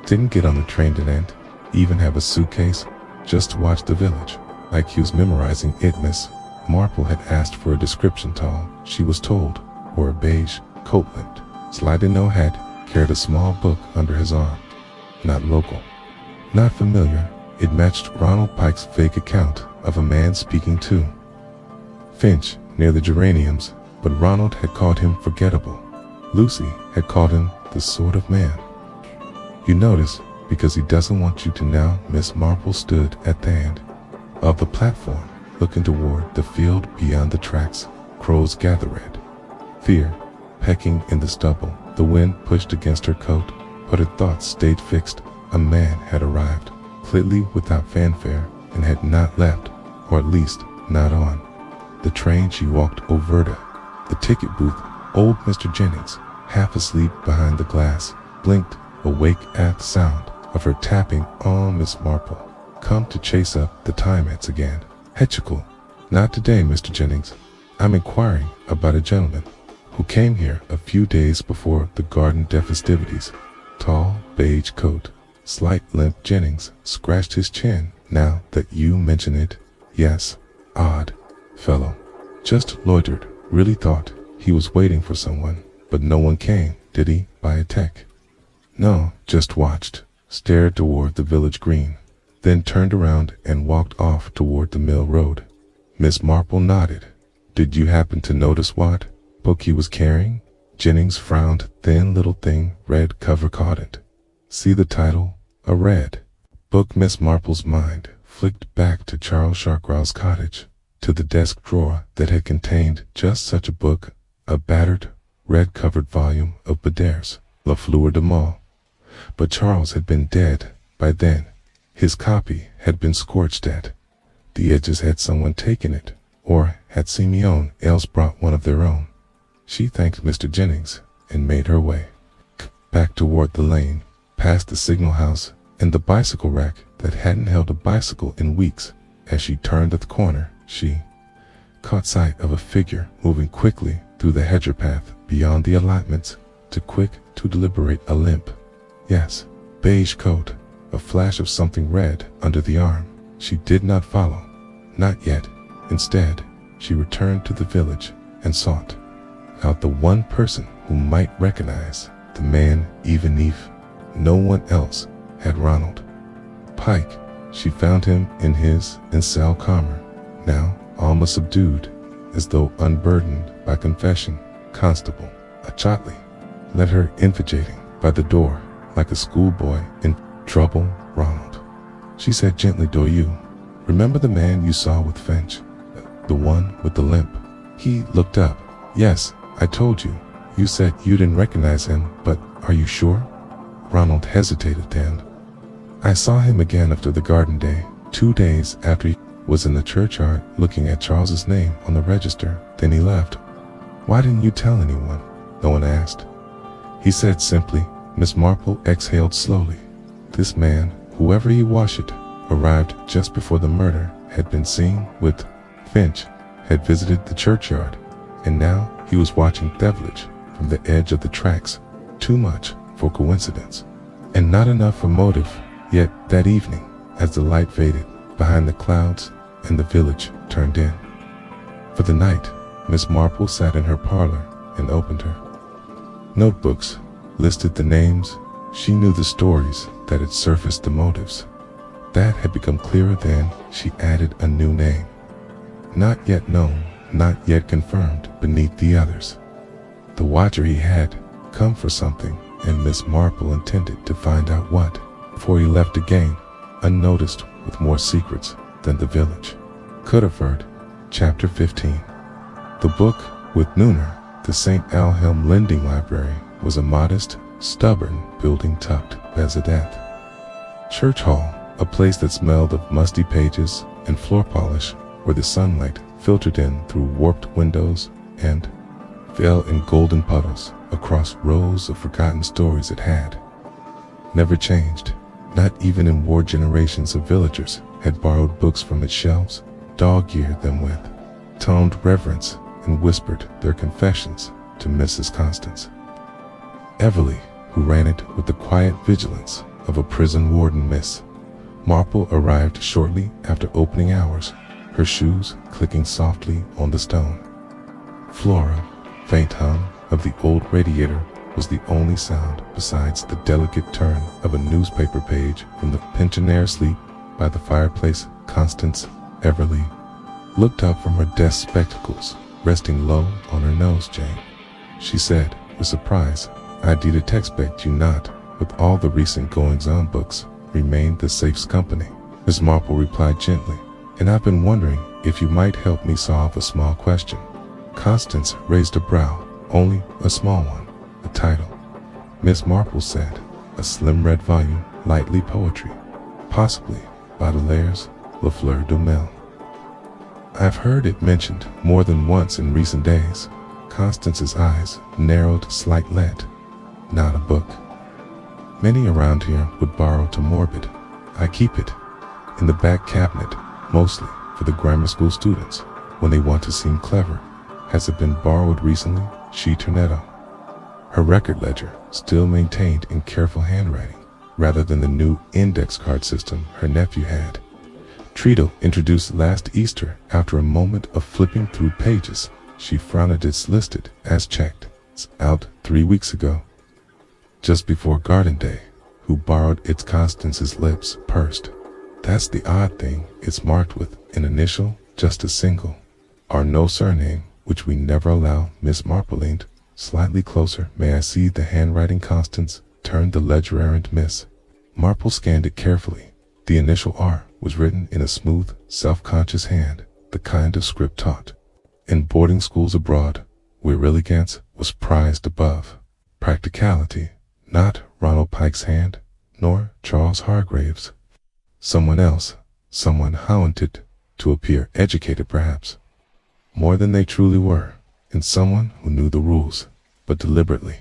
Didn't get on the train, didn't even have a suitcase, just to watch the village, like he was memorizing it. Miss Marple had asked for a description. Tall, she was told, wore a beige coat, limped, sliding no hat, carried a small book under his arm. Not local, not familiar. It matched Ronald Pike's vague account of a man speaking to Finch near the geraniums, but Ronald had called him forgettable. Lucy had called him the sort of man you notice because he doesn't want you to now. Miss Marple stood at the end of the platform, looking toward the field beyond the tracks. Crows gathered, fear pecking in the stubble. The wind pushed against her coat, but her thoughts stayed fixed. A man had arrived, clearly without fanfare, and had not left, or at least not on the train. She walked over to the ticket booth. Old Mr. Jennings, half asleep behind the glass, blinked, awake at the sound of her tapping on. Miss Marple, come to chase up the Timeheads again. Hetchical, not today, Mr. Jennings. I'm inquiring about a gentleman who came here a few days before the Garden Day festivities. Tall, beige coat, slight limp. Jennings scratched his chin. Now that you mention it, yes, odd fellow. Just loitered. Really thought he was waiting for someone, but no one came. Did he buy a tech? No, just watched, stared toward the village green, then turned around and walked off toward the mill road. Miss Marple nodded. Did you happen to notice what book he was carrying? Jennings frowned. Thin little thing, red cover. Caught it. See the title? A red book. Miss Marple's mind flicked back to Charles Sharkraw's cottage, to the desk drawer that had contained just such a book, a battered, red-covered volume of Badair's La Fleur de Mal. But Charles had been dead by then. His copy had been scorched at the edges. Had someone taken it, or had Simeon else brought one of their own? She thanked Mr. Jennings and made her way back toward the lane, past the signal house and the bicycle rack that hadn't held a bicycle in weeks. As she turned at the corner, she caught sight of a figure moving quickly through the hedger path beyond the allotments, too quick to deliberate. A limp, yes, beige coat, a flash of something red under the arm. She did not follow, not yet. Instead, she returned to the village and sought out the one person who might recognize the man, even if no one else had. Ronald Pike. She found him in his cell calmer, now almost subdued, as though unburdened by confession. Constable Chotley led her invigilating by the door like a schoolboy in trouble. Ronald, she said gently, do you remember the man you saw with Finch? The one with the limp? He looked up. Yes, I told you You said you didn't recognize him, but are you sure? Ronald hesitated then. I saw him again after the garden day, 2 days after he was in the churchyard looking at Charles's name on the register. Then he left. Why didn't you tell anyone? No one asked. He said simply. Miss Marple exhaled slowly. This man, whoever he was, arrived just before the murder, had been seen with Finch, had visited the churchyard, and now he was watching Devlage from the edge of the tracks. Too much for coincidence, and not enough for motive. Yet that evening, as the light faded behind the clouds and the village turned in for the night, Miss Marple sat in her parlor and opened her notebooks, listed the names. She knew the stories that had surfaced, the motives that had become clearer. Then she added a new name, not yet known, not yet confirmed, beneath the others. The watcher, he had come for something, and Miss Marple intended to find out what before he left again, unnoticed, with more secrets than the village could afford. Chapter 15. The book with Nooner, the St. Alhelm Lending Library, was a modest, stubborn building tucked as a death church hall, a place that smelled of musty pages and floor polish, where the sunlight filtered in through warped windows and fell in golden puddles across rows of forgotten stories. It had never changed. Not even in war, generations of villagers had borrowed books from its shelves, dog-eared them with toned reverence, and whispered their confessions to Mrs. Constance Everly, who ran it with the quiet vigilance of a prison warden. Miss Marple arrived shortly after opening hours, her shoes clicking softly on the stone floor. Faint hum of the old radiator was the only sound besides the delicate turn of a newspaper page from the pensioner asleep by the fireplace. Constance Everly looked up from her desk, spectacles resting low on her nose. Jane, she said with surprise, I did expect you not, with all the recent goings-on. Books remained the safest company. Miss Marple replied gently, and I've been wondering if you might help me solve a small question. Constance raised a brow. Only a small one. A title, Miss Marple said. A slim red volume, lightly poetry, possibly Baudelaire's La Fleur du Mal. I've heard it mentioned more than once in recent days. Constance's eyes narrowed slightly. Not a book. Many around here would borrow to morbid. I keep it in the back cabinet, mostly for the grammar school students when they want to seem clever. Has it been borrowed recently? She Tornetto. Her record ledger, still maintained in careful handwriting, rather than the new index card system her nephew had. Trito introduced last Easter. After a moment of flipping through pages, she frowned at its listed as checked. It's out 3 weeks ago, just before Garden Day. Who borrowed its? Constance's lips pursed. That's the odd thing. It's marked with an initial, just a single, or no surname, which we never allow. Miss Marple leaned slightly closer. May I see the handwriting? Constance turned the ledger errand. Miss Marple scanned it carefully. The initial R was written in a smooth, self-conscious hand, the kind of script taught in boarding schools abroad, where elegance was prized above practicality. Not Ronald Pike's hand, nor Charles Hargrave's. Someone else, someone haunted to appear educated, perhaps more than they truly were, and someone who knew the rules, but deliberately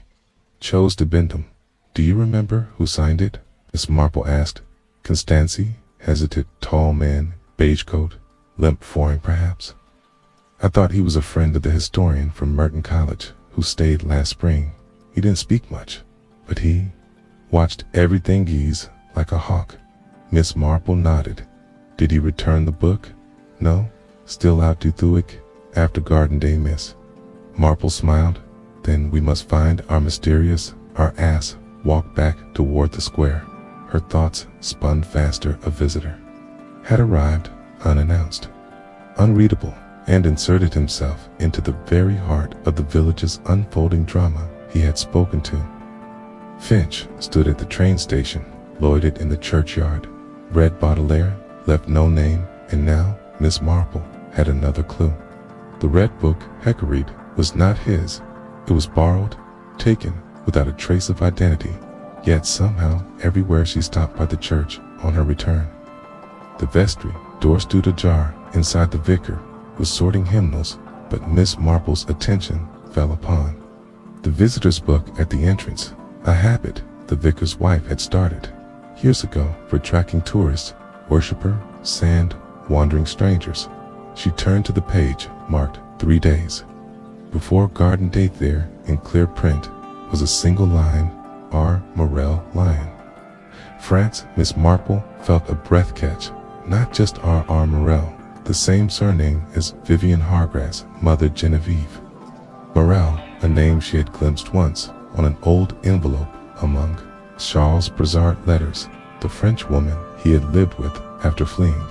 chose to bend them. Do you remember who signed it? Miss Marple asked. Constancy hesitated. Tall man, beige coat, limp foreign perhaps. I thought he was a friend of the historian from Merton College who stayed last spring. He didn't speak much, but he watched everything ease like a hawk. Miss Marple nodded. Did he return the book? No, still out to Thuic after Garden Day. Miss Marple smiled. Then we must find our mysterious, our ass walked back toward the square. Her thoughts spun faster. A visitor had arrived, unannounced, unreadable, and inserted himself into the very heart of the village's unfolding drama. He had spoken to. Finch stood at the train station, loitered in the churchyard, read Baudelaire, left no name, and now Miss Marple had another clue. The red book, Hecoried, was not his. It was borrowed taken without a trace of identity, yet somehow everywhere she stopped by the church on her return. The vestry door stood ajar. Inside, the vicar was sorting hymnals, but Miss Marple's attention fell upon the visitor's book at the entrance, a habit the vicar's wife had started years ago for tracking tourists, worshiper, sand, wandering strangers. She turned to the page marked 3 days. Before garden date there, in clear print, was a single line, R. Morel Lion. France. Miss Marple felt a breath catch. Not just R. Morel, the same surname as Vivian Hargrave's mother Genevieve. Morel, a name she had glimpsed once on an old envelope among Charles Brizard letters, the French woman he had lived with after fleeing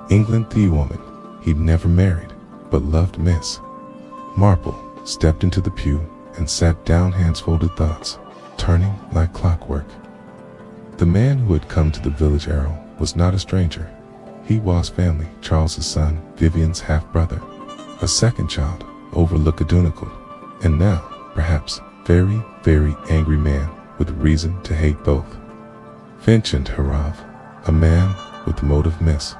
England, the woman he'd never married, but loved. Miss Marple stepped into the pew and sat down, hands folded, thoughts turning like clockwork. The man who had come to the village arrow was not a stranger. He was family, Charles's son, Vivian's half-brother, a second child, over Lacadunical, and now, perhaps, very, very angry man with reason to hate both. Finch and Harav, a man with motive. Miss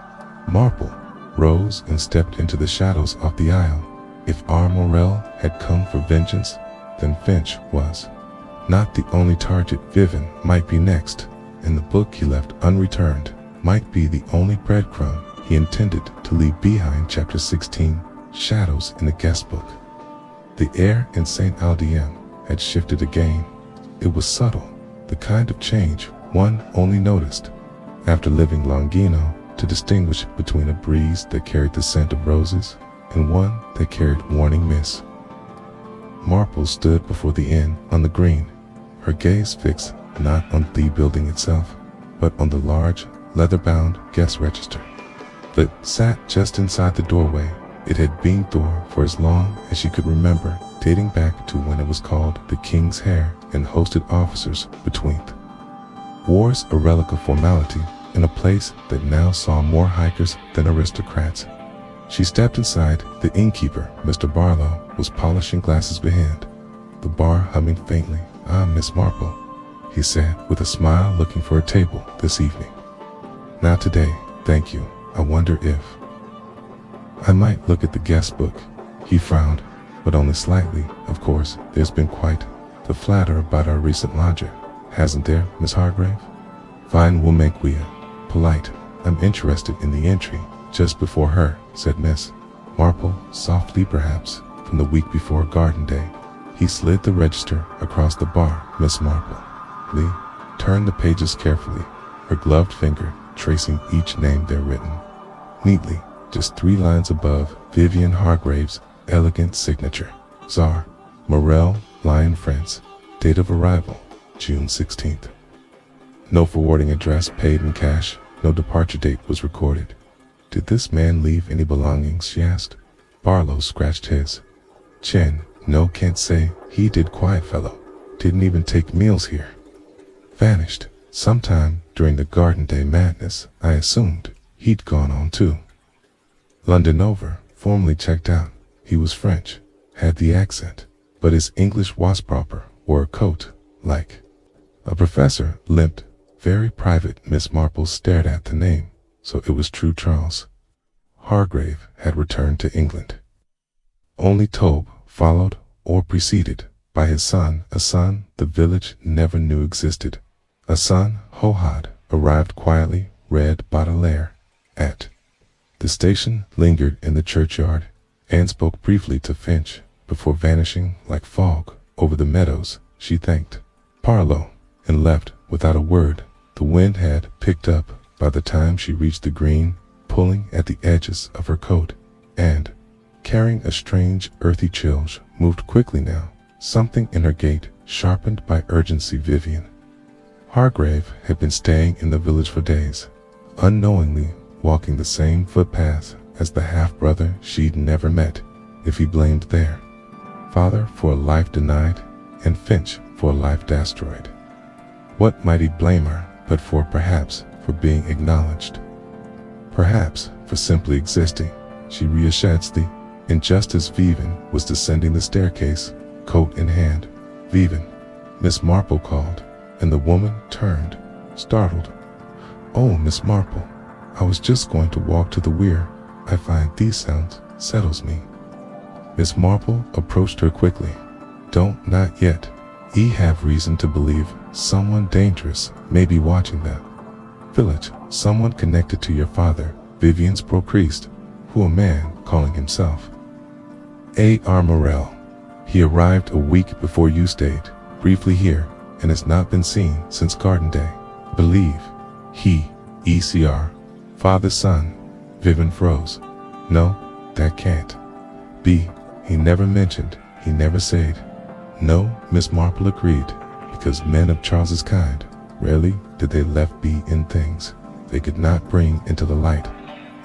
Marple rose and stepped into the shadows of the aisle. If R. Morel had come for vengeance, then Finch was not the only target. Vivian might be next, and the book he left unreturned might be the only breadcrumb he intended to leave behind. Chapter 16, Shadows in the Guest Book. The air in St. Aldiem had shifted again. It was subtle, the kind of change one only noticed after living Longino, to distinguish between a breeze that carried the scent of roses and one that carried warning. Miss Marple stood before the inn on the green, her gaze fixed not on the building itself, but on the large, leather-bound guest register that sat just inside the doorway. It had been there for as long as she could remember, dating back to when it was called the King's Hair and hosted officers between wars, a relic of formality in a place that now saw more hikers than aristocrats. She stepped inside. The innkeeper, Mr. Barlow, was polishing glasses behind the bar, humming faintly. "Ah, Miss Marple," he said with a smile, "looking for a table this evening?" "Not today, thank you. I wonder if I might look at the guest book." He frowned, but only slightly. "Of course, there's been quite the flatter about our recent lodger, hasn't there, Miss Hargrave? Fine, we'll make we polite. I'm interested in the entry just before her," said Miss Marple, softly, "perhaps from the week before Garden Day." He slid the register across the bar. Miss Marple Lee turned the pages carefully, her gloved finger tracing each name there written neatly, just 3 lines above Vivian Hargrave's elegant signature. Czar, Morel, Lion, France. Date of arrival, June 16th. No forwarding address, paid in cash. No departure date was recorded. "Did this man leave any belongings?" she asked. Barlow scratched his chin. "No, can't say. He did, quiet fellow. Didn't even take meals here. Vanished sometime during the Garden Day madness. I assumed he'd gone on too. London over, formally checked out. He was French, had the accent, but his English was proper. Wore a coat, like a professor, limped, very private." Miss Marple stared at the name. So it was true. Charles Hargrave had returned to England. Only Tobe, followed or preceded by his son, a son the village never knew existed. A son, Hohad, arrived quietly, read Baudelaire at the station, lingered in the churchyard, and spoke briefly to Finch before vanishing like fog over the meadows. She thanked Barlow and left without a word. The wind had picked up by the time she reached the green, pulling at the edges of her coat, and, carrying a strange earthy chill, moved quickly now, something in her gait sharpened by urgency. Vivian Hargrave had been staying in the village for days, unknowingly walking the same footpaths as the half-brother she'd never met. If he blamed their father for a life denied and Finch for a life destroyed, what might he blame her but for? Perhaps for being acknowledged, perhaps for simply existing. She reassured the, and just as Vivian was descending the staircase, coat in hand, Vivian, Miss Marple called, and the woman turned, startled. Oh, Miss Marple, I was just going to walk to the weir. I find these sounds settles me. Miss Marple approached her quickly. Don't, not yet. Ye have reason to believe someone dangerous may be watching that village, someone connected to your father, Vivian's pro-priest, who a man calling himself A.R. Morel. He arrived a week before you stayed, briefly here, and has not been seen since Garden Day. Believe. He, ECR. Father, son. Vivian froze. No, that can't be. He never mentioned, he never said. No, Miss Marple agreed, because men of Charles's kind, rarely did they left be in things they could not bring into the light.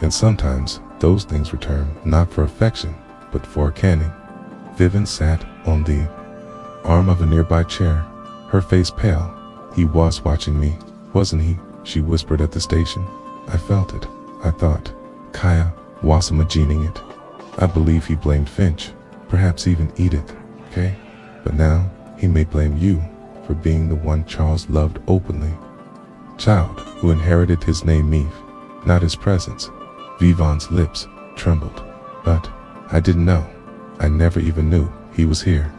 And sometimes those things return not for affection, but for a canning. Vivian sat on the arm of a nearby chair, her face pale. He was watching me, wasn't he? She whispered at the station. I felt it. I thought, Kaya was imagining it. I believe he blamed Finch, perhaps even Edith, okay? But now he may blame you for being the one Charles loved openly. Child who inherited his name Meave, not his presence. Vivian's lips trembled. But I didn't know. I never even knew he was here.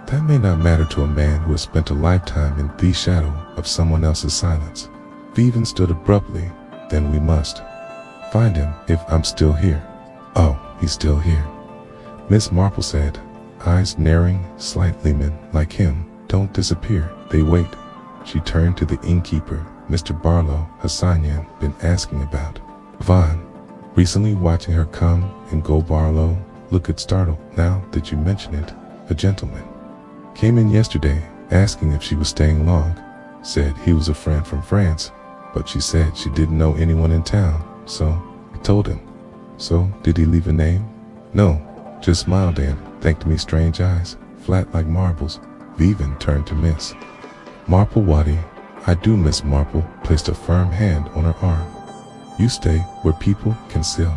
That may not matter to a man who has spent a lifetime in the shadow of someone else's silence. Vivian stood abruptly. Then we must find him if I'm still here. Oh, he's still here. Miss Marple said, eyes narrowing slightly. Men like him don't disappear, they wait. She turned to the innkeeper, Mr. Barlow, Hassanyan, been asking about. Vaughn, recently watching her come and go. Barlow looked startled. Now that you mention it, a gentleman came in yesterday asking if she was staying long. Said he was a friend from France, but she said she didn't know anyone in town, so I told him. So, did he leave a name? No, just smiled and thanked me. Strange eyes, flat like marbles. Vivian turned to Miss Marple. Waddy, I do. Miss Marple placed a firm hand on her arm. You stay where people can still.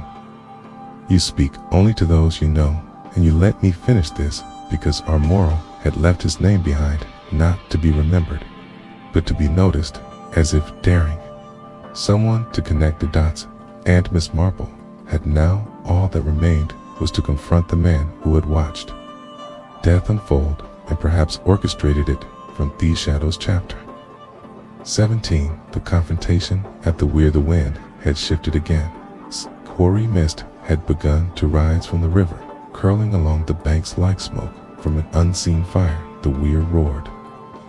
You speak only to those you know, and you let me finish this because our moral had left his name behind, not to be remembered, but to be noticed, as if daring someone to connect the dots. And Miss Marple had now all that remained was to confront the man who had watched death unfold and perhaps orchestrated it from these shadows. Chapter 17. The confrontation at the weir. The wind had shifted again. Quarry mist had begun to rise from the river, curling along the banks like smoke from an unseen fire. The weir roared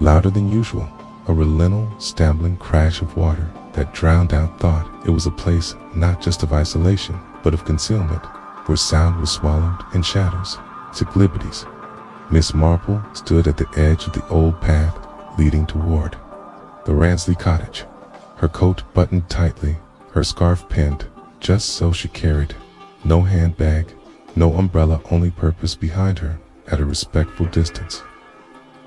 louder than usual, a relentless stammering crash of water that drowned out thought. It was a place not just of isolation, but of concealment, where sound was swallowed in shadows. Took liberties. Miss Marple stood at the edge of the old path leading toward the Ransley cottage, her coat buttoned tightly, her scarf pinned just so she carried no handbag, no umbrella, only purpose behind her at a respectful distance.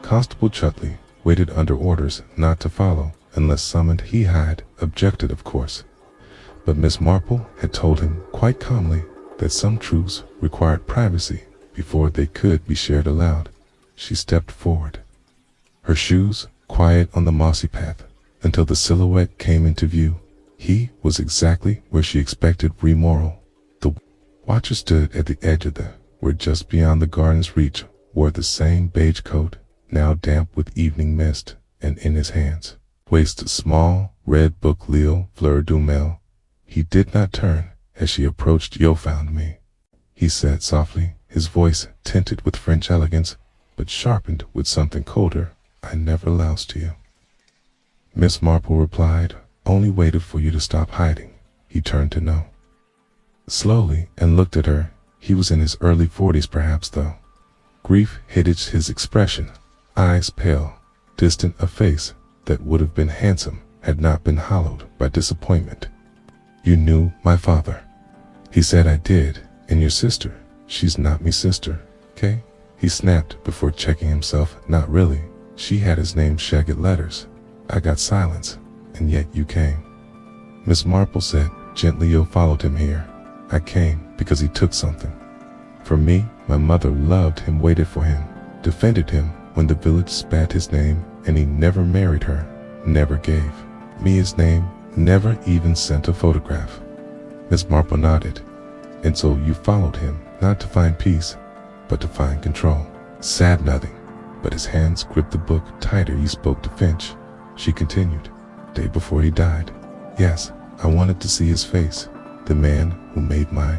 Constable Chutley waited under orders not to follow unless summoned. He had objected, of course, but Miss Marple had told him quite calmly that some truths required privacy before they could be shared aloud. She stepped forward, her shoes quiet on the mossy path, until the silhouette came into view. He was exactly where she expected. Remoral. The watcher stood at the edge of the where just beyond the garden's reach, wore the same beige coat, now damp with evening mist, and in his hands placed a small red book. Leo Fleur du Mal. He did not turn as she approached. You found me, he said softly, his voice tinted with French elegance, but sharpened with something colder. I never loused to you. Miss Marple replied, only waited for you to stop hiding. He turned to know slowly and looked at her. He was in his early 40s perhaps, though. Grief hid his expression, eyes pale, distant, a face that would have been handsome had not been hollowed by disappointment. You knew my father. He said. I did. And your sister. She's not me sister, okay? He snapped before checking himself. Not really. She had his name shagged letters. I got silence, and yet you came. Miss Marple said gently. You followed him here. I came because he took something from me. My mother loved him, waited for him, defended him when the village spat his name, and he never married her, never gave me his name, never even sent a photograph. Miss Marple nodded. And so you followed him, not to find peace, but to find control. Said nothing, but his hands gripped the book tighter. You spoke to Finch, she continued, day before he died. Yes, I wanted to see his face, the man who made my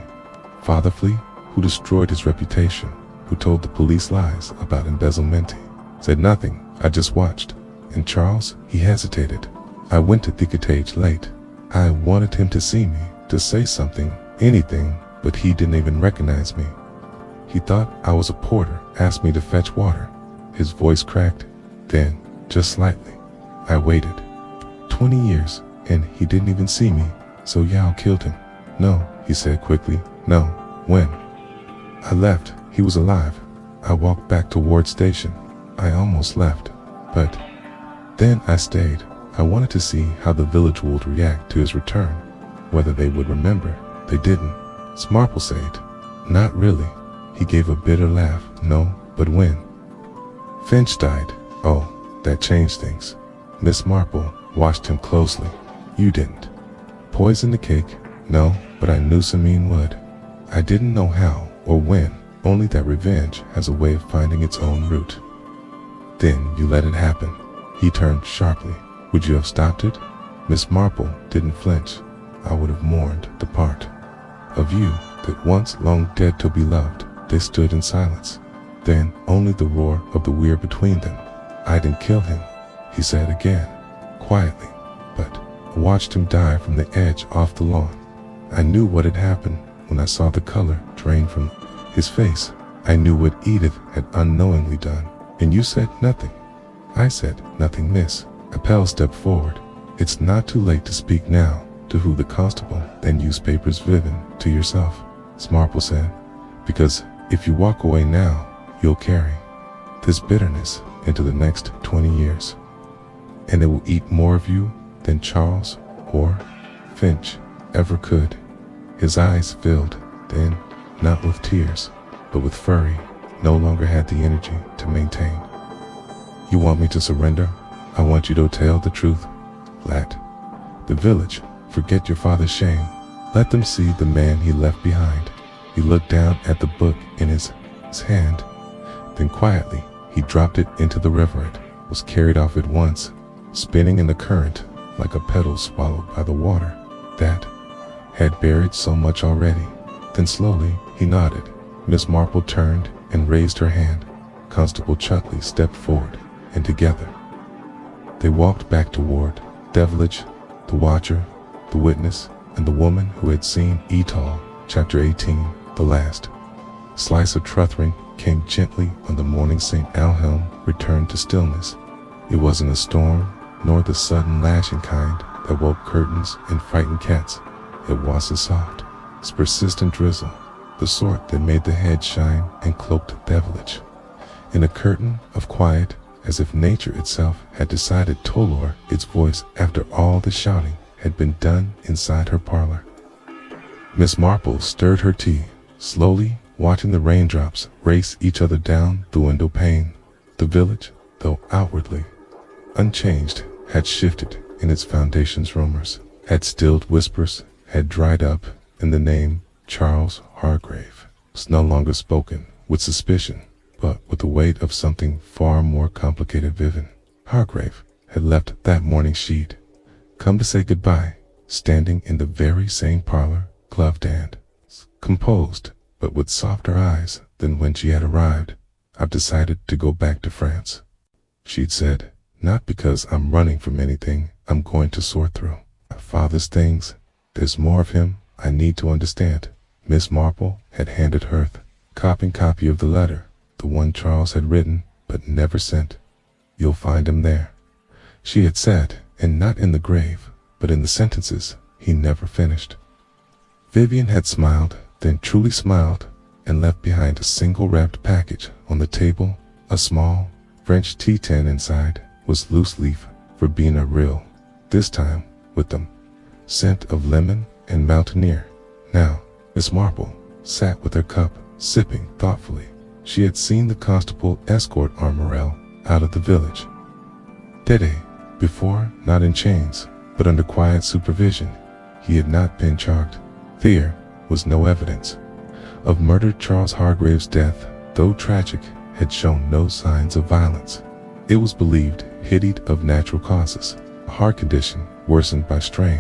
father flee, who destroyed his reputation, who told the police lies about embezzlement. Said nothing, I just watched. And Charles, he hesitated. I went to the cottage late. I wanted him to see me, to say something, anything, but he didn't even recognize me. He thought I was a porter, asked me to fetch water. His voice cracked, then, just slightly. I waited 20 years, and he didn't even see me, so y'all killed him. No, he said quickly. No. When? I left. He was alive. I walked back toward station. I almost left, but then I stayed. I wanted to see how the village would react to his return, whether they would remember. They didn't. Miss Marple said, not really. He gave a bitter laugh. No, but when? Finch died. Oh, that changed things. Miss Marple watched him closely. You didn't poison the cake? No, but I knew Samine would. I didn't know how or when, only that revenge has a way of finding its own route. Then you let it happen. He turned sharply. Would you have stopped it? Miss Marple didn't flinch. I would have mourned the part of you that once long dead to be loved. They stood in silence. Then only the roar of the weir between them. I didn't kill him, he said again, quietly, but I watched him die from the edge off the lawn. I knew what had happened when I saw the color drain from his face. I knew what Edith had unknowingly done, and you said nothing. I said nothing, miss. Appel stepped forward. It's not too late to speak now. To who? The constable. Then use papers vivid to yourself, Miss Marple said, because if you walk away now, you'll carry this bitterness into the next 20 years, and it will eat more of you than Charles or Finch ever could. His eyes filled, then, not with tears, but with fury, no longer had the energy to maintain. You want me to surrender? I want you to tell the truth. Let the village forget your father's shame. Let them see the man he left behind. He looked down at the book in his hand. Then quietly, he dropped it into the river. It was carried off at once, spinning in the current like a petal swallowed by the water that had buried so much already. Then slowly, he nodded. Miss Marple turned and raised her hand. Constable Chuckley stepped forward, and together they walked back toward the village, the watcher, the witness, and the woman who had seen Etall. Chapter 18, the last slice of truthering came gently on the morning St. Alhelm returned to stillness. It wasn't a storm, nor the sudden lashing kind that woke curtains and frightened cats. It was a soft, persistent drizzle, the sort that made the head shine and cloaked the village in a curtain of quiet, as if nature itself had decided to lower its voice after all the shouting had been done inside her parlor. Miss Marple stirred her tea, slowly watching the raindrops race each other down the window pane. The village, though outwardly unchanged, had shifted in its foundations. Rumors had stilled, whispers had dried up, and the name Charles Hargrave was no longer spoken with suspicion, but with the weight of something far more complicated. Vivian Hargrave had left that morning. She'd come to say goodbye, standing in the very same parlor, gloved and composed, but with softer eyes than when she had arrived. I've decided to go back to France, she'd said. Not because I'm running from anything. I'm going to sort through my father's things. There's more of him I need to understand. Miss Marple had handed her the copy of the letter, the one Charles had written but never sent. You'll find him there, she had said, and not in the grave, but in the sentences he never finished. Vivian had smiled, then truly smiled, and left behind a single wrapped package on the table. A small French tea tin inside was loose leaf verbena real, this time with the scent of lemon and mountaineer. Now, Miss Marple sat with her cup, sipping thoughtfully. She had seen the constable escort Armorel out of the village. Dede, before not in chains, but under quiet supervision, he had not been charged. There was no evidence of murdered Charles Hargrave's death, though tragic, had shown no signs of violence. It was believed he died of natural causes, a heart condition worsened by strain.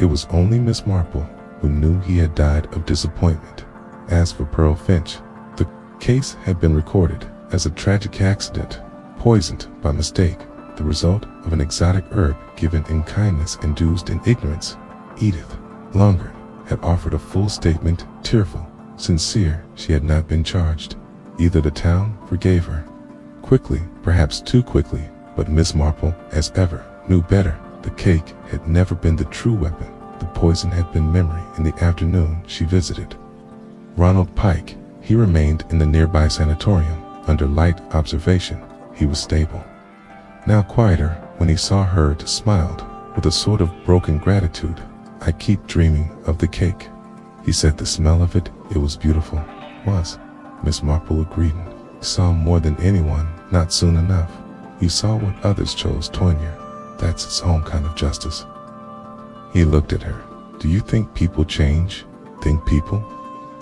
It was only Miss Marple who knew he had died of disappointment. As for Pearl Finch, the case had been recorded as a tragic accident, poisoned by mistake, the result of an exotic herb given in kindness induced in ignorance. Edith Longer had offered a full statement, tearful, sincere. She had not been charged. Either the town forgave her. Quickly, perhaps too quickly, but Miss Marple, as ever, knew better. The cake had never been the true weapon. The poison had been memory. In the afternoon, she visited Ronald Pike. He remained in the nearby sanatorium, under light observation. He was stable. Now quieter, when he saw her, smiled with a sort of broken gratitude. "I keep dreaming of the cake," he said. "The smell of it, it was beautiful." "Was," Miss Marple agreed. "You saw more than anyone, not soon enough. You saw what others chose, Toynier. That's its own kind of justice." He looked at her. "Do you think people change?" "Think people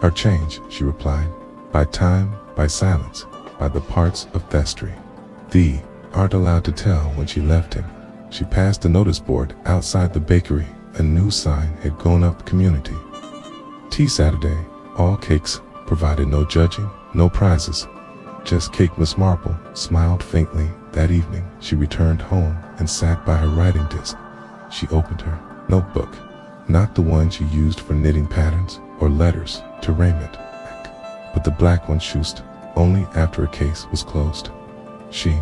are changed," she replied, "by time, by silence, by the parts of vestry. Thee aren't allowed to tell." When she left him, she passed the notice board outside the bakery. A new sign had gone up: community tea Saturday, all cakes provided, no judging, no prizes, just cake. Miss Marple smiled faintly. That evening, she returned home and sat by her writing desk. She opened her notebook, not the one she used for knitting patterns or letters to Raymond, but the black one she used only after a case was closed. She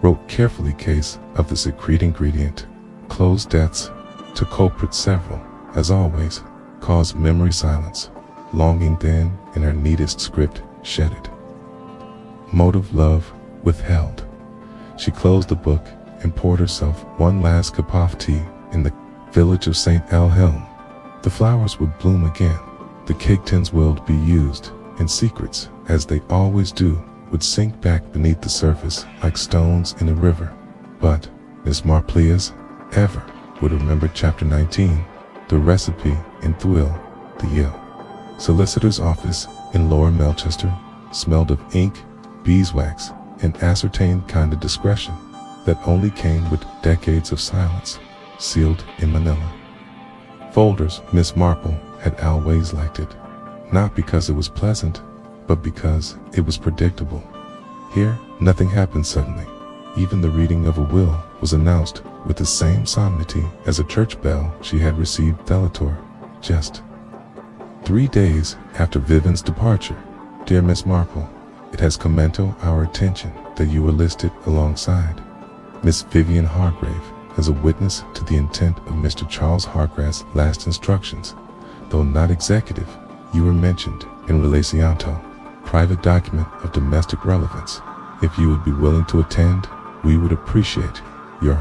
wrote carefully: case of the secret ingredient, closed deaths to culprits several, as always, caused memory silence. Longing then, in her neatest script, shedded. Motive love withheld. She closed the book and poured herself one last cup of tea. In the village of St. Elhelm, the flowers would bloom again. The cake tins would be used, and secrets, as they always do, would sink back beneath the surface like stones in a river. But Miss Marple, as ever, would remember Chapter 19, the recipe in Thwill, the Yale solicitor's office in Lower Melchester, smelled of ink, beeswax, and ascertained kind of discretion that only came with decades of silence, sealed in Manila folders. Miss Marple had always liked it, not because it was pleasant, but because it was predictable. Here, nothing happened suddenly. Even the reading of a will was announced with the same solemnity as a church bell. She had received Thelator just 3 days after Vivian's departure. "Dear Miss Marple, it has come to our attention that you were listed alongside Miss Vivian Hargrave as a witness to the intent of Mr. Charles Hargrave's last instructions. Though not executive, you were mentioned in Relacionto, private document of domestic relevance. If you would be willing to attend, we would appreciate your